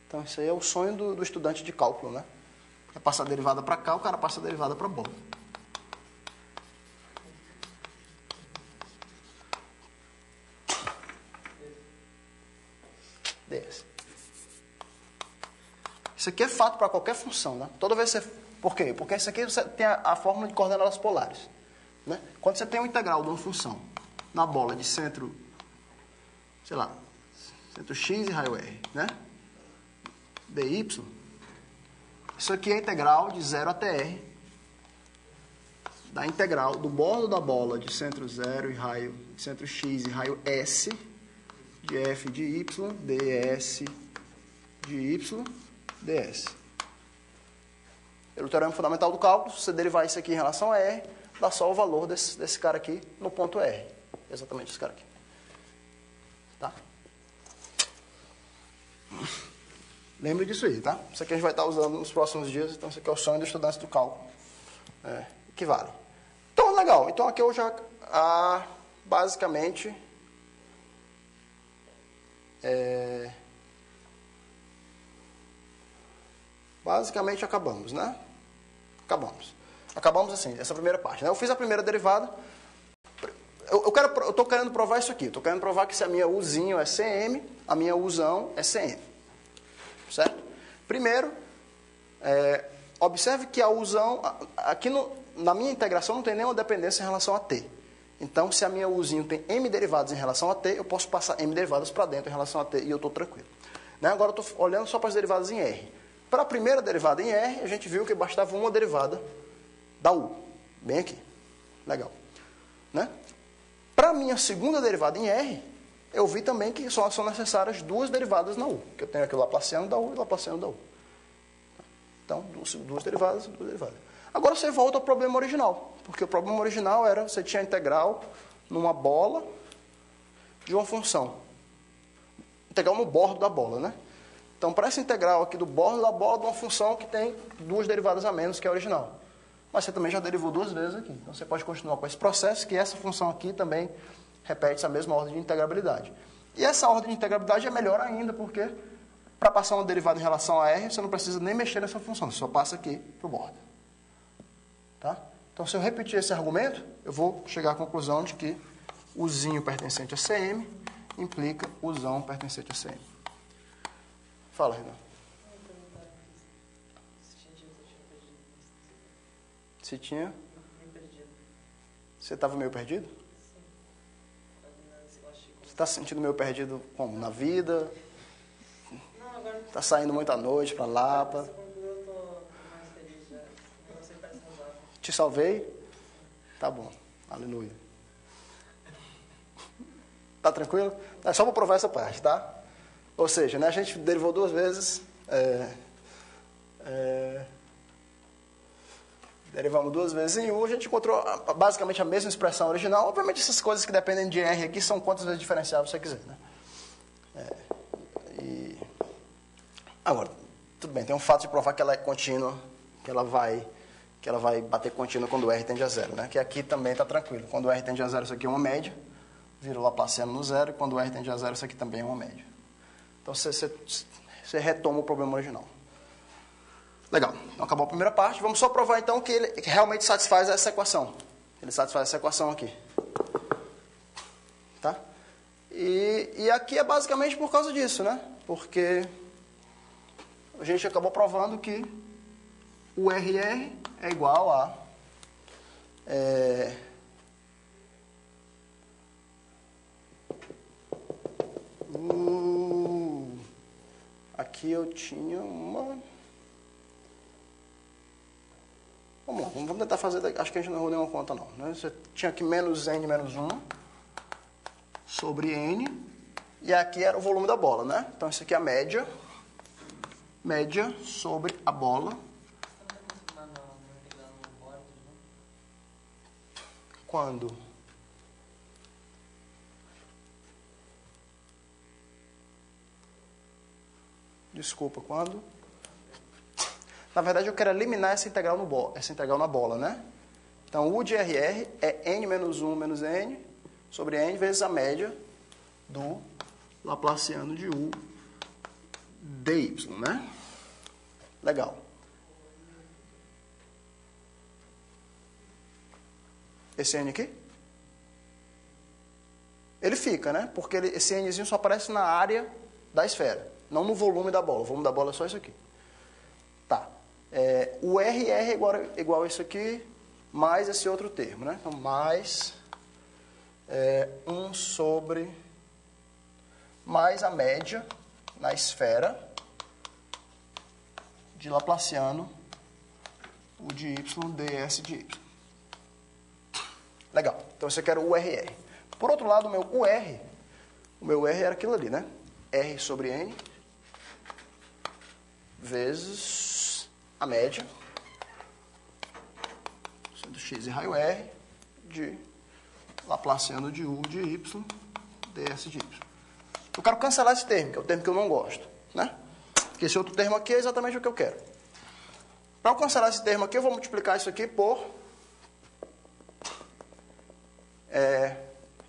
Então isso aí é o sonho do estudante de cálculo, né? É passar a derivada para cá, o cara passa a derivada para a bola. ds. Isso aqui é fato para qualquer função, né? Toda vez que você... Por quê? Porque isso aqui você tem a fórmula de coordenadas polares, né? Quando você tem um integral de uma função na bola de centro, sei lá, centro x e raio r, né? dy, isso aqui é a integral de 0 até r da integral do bordo da bola de centro 0 e raio de centro x e raio s de f de y ds de y ds. Pelo teorema fundamental do cálculo, se você derivar isso aqui em relação a R, dá só o valor desse cara aqui no ponto R. Exatamente esse cara aqui. Tá? Lembre disso aí, tá? Isso aqui a gente vai estar usando nos próximos dias, então isso aqui é o sonho dos estudantes do cálculo. Que vale. Então, legal. Então aqui eu já basicamente... Basicamente acabamos, né? Acabamos assim, essa primeira parte, né? Eu fiz a primeira derivada. Eu estou querendo provar isso aqui. Estou querendo provar que se a minha Uzinho é CM, a minha Uzão é CM. Certo? Primeiro, observe que a Uzão... Aqui na minha integração não tem nenhuma dependência em relação a T. Então, se a minha Uzinho tem M derivadas em relação a T, eu posso passar M derivadas para dentro em relação a T e eu estou tranquilo. Né? Agora eu estou olhando só para as derivadas em R. Para a primeira derivada em R, a gente viu que bastava uma derivada da U. Bem aqui. Legal. Né? Para a minha segunda derivada em R, eu vi também que só são necessárias duas derivadas na U. Que eu tenho aqui o Laplaciano da U e o Laplaciano da U. Então, duas derivadas. Agora você volta ao problema original. Porque o problema original era, você tinha a integral numa bola de uma função. Integral no bordo da bola, né? Então, para essa integral aqui do bordo da bola de uma função que tem duas derivadas a menos, que é a original. mas você também já derivou 2 vezes aqui. Então, você pode continuar com esse processo, que essa função aqui também repete essa mesma ordem de integrabilidade. E essa ordem de integrabilidade é melhor ainda, porque para passar uma derivada em relação a R, você não precisa nem mexer nessa função, você só passa aqui para o borda. Tá? Então, se eu repetir esse argumento, eu vou chegar à conclusão de que o zinho pertencente a CM implica o zão pertencente a CM. Fala, Renan. Se tinha? Você estava meio perdido? Você está se sentindo meio perdido como? Na vida? Está saindo muito à noite para Lapa? Te salvei? Tá bom. Aleluia. Tá tranquilo? É só para provar essa parte, tá? Ou seja, né, a gente derivou 2 vezes. Derivamos 2 vezes em U, a gente encontrou basicamente a mesma expressão original. Obviamente, essas coisas que dependem de R aqui são quantas vezes diferenciáveis você quiser, né? Agora, tudo bem, tem um fato de provar que ela é contínua, que ela vai bater contínua quando o R tende a 0, né? Que aqui também está tranquilo. Quando o R tende a 0, isso aqui é uma média, vira o Laplaciano no 0, e quando o R tende a 0, isso aqui também é uma média. Então, você retoma o problema original. Legal, então acabou a primeira parte. Vamos só provar então que ele realmente satisfaz essa equação. Ele satisfaz essa equação aqui. Tá? E aqui é basicamente por causa disso, né? Porque a gente acabou provando que o RR é igual a... aqui eu tinha uma... Vamos lá, vamos tentar fazer... Acho que a gente não errou nenhuma conta, não. Né? Você tinha aqui menos n menos 1 sobre n. E aqui era o volume da bola, né? Então, isso aqui é a média. Média sobre a bola. Quando? Desculpa, quando? Na verdade, eu quero eliminar essa integral na bola, né? Então, U de RR é n menos 1 menos n sobre n vezes a média do Laplaciano de U dy, né? Legal. Esse n aqui? Ele fica, né? Porque esse nzinho só aparece na área da esfera, não no volume da bola. O volume da bola é só isso aqui. Tá. O RR é igual a isso aqui, mais esse outro termo, né? Então, mais 1 sobre... mais a média na esfera de Laplaciano, o de y ds de y. Legal. Então, você quer o URR. Por outro lado, o meu R era aquilo ali, né? R sobre N vezes a média, sendo x e raio R, de Laplaciano de U de y ds de y. Eu quero cancelar esse termo, que é o termo que eu não gosto, né? Porque esse outro termo aqui é exatamente o que eu quero. Para eu cancelar esse termo aqui, eu vou multiplicar isso aqui por...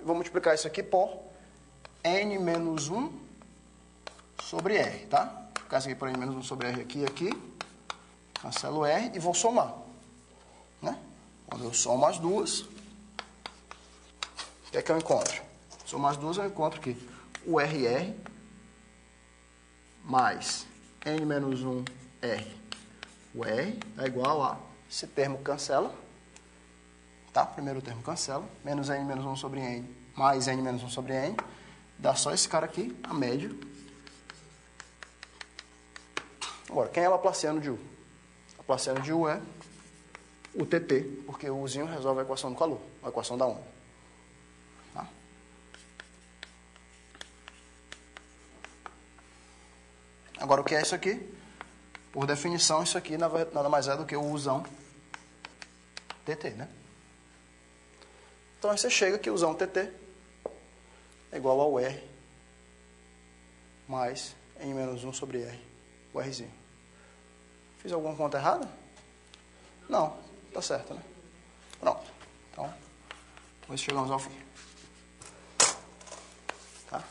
vou multiplicar isso aqui por n menos 1 sobre R, tá? Vou multiplicar isso aqui por n menos 1 sobre R aqui e aqui. Cancelo R e vou somar, né? Quando eu somo as duas, o que é que eu encontro? Somar as duas, eu encontro que o RR mais n menos 1 R, o R é igual a... Esse termo cancela, tá? Primeiro termo cancela, menos n menos 1 sobre n, mais n menos 1 sobre n, dá só esse cara aqui, a média. Agora, quem é Laplaciano de U? Laplaciano de U é o TT, porque o Uzinho resolve a equação do calor, a equação da onda. Tá? Agora, o que é isso aqui? Por definição, isso aqui nada mais é do que o Uzão TT, né? Então, aí você chega que o Uzão TT é igual ao R mais n menos 1 sobre R, o Rzinho. Fiz alguma conta errada? Não. tá certo, né? Pronto. Então, com isso chegamos ao fim. Tá?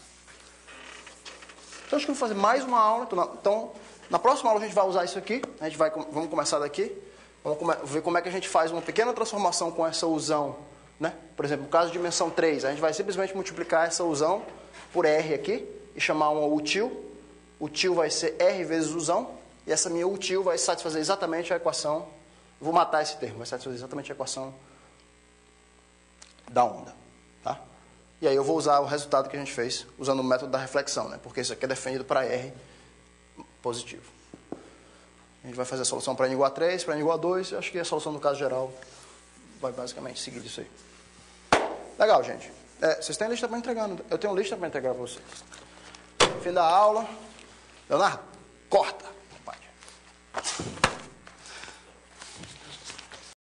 Então, acho que eu vou fazer mais uma aula. Então, na próxima aula a gente vai usar isso aqui. Vamos começar daqui. Vamos ver como é que a gente faz uma pequena transformação com essa usão, né? Por exemplo, no caso de dimensão 3, a gente vai simplesmente multiplicar essa usão por R aqui e chamar uma util. Util vai ser R vezes usão. E essa minha util vai satisfazer exatamente a equação. Vou matar esse termo, vai satisfazer exatamente a equação da onda. Tá? E aí eu vou usar o resultado que a gente fez usando o método da reflexão, né? Porque isso aqui é definido para R positivo. A gente vai fazer a solução para N igual a 3, para N igual a 2. Eu acho que a solução no caso geral vai basicamente seguir isso aí. Legal, gente. Vocês têm lista para entregar? Eu tenho lista para entregar para vocês. Fim da aula. Leonardo, corta.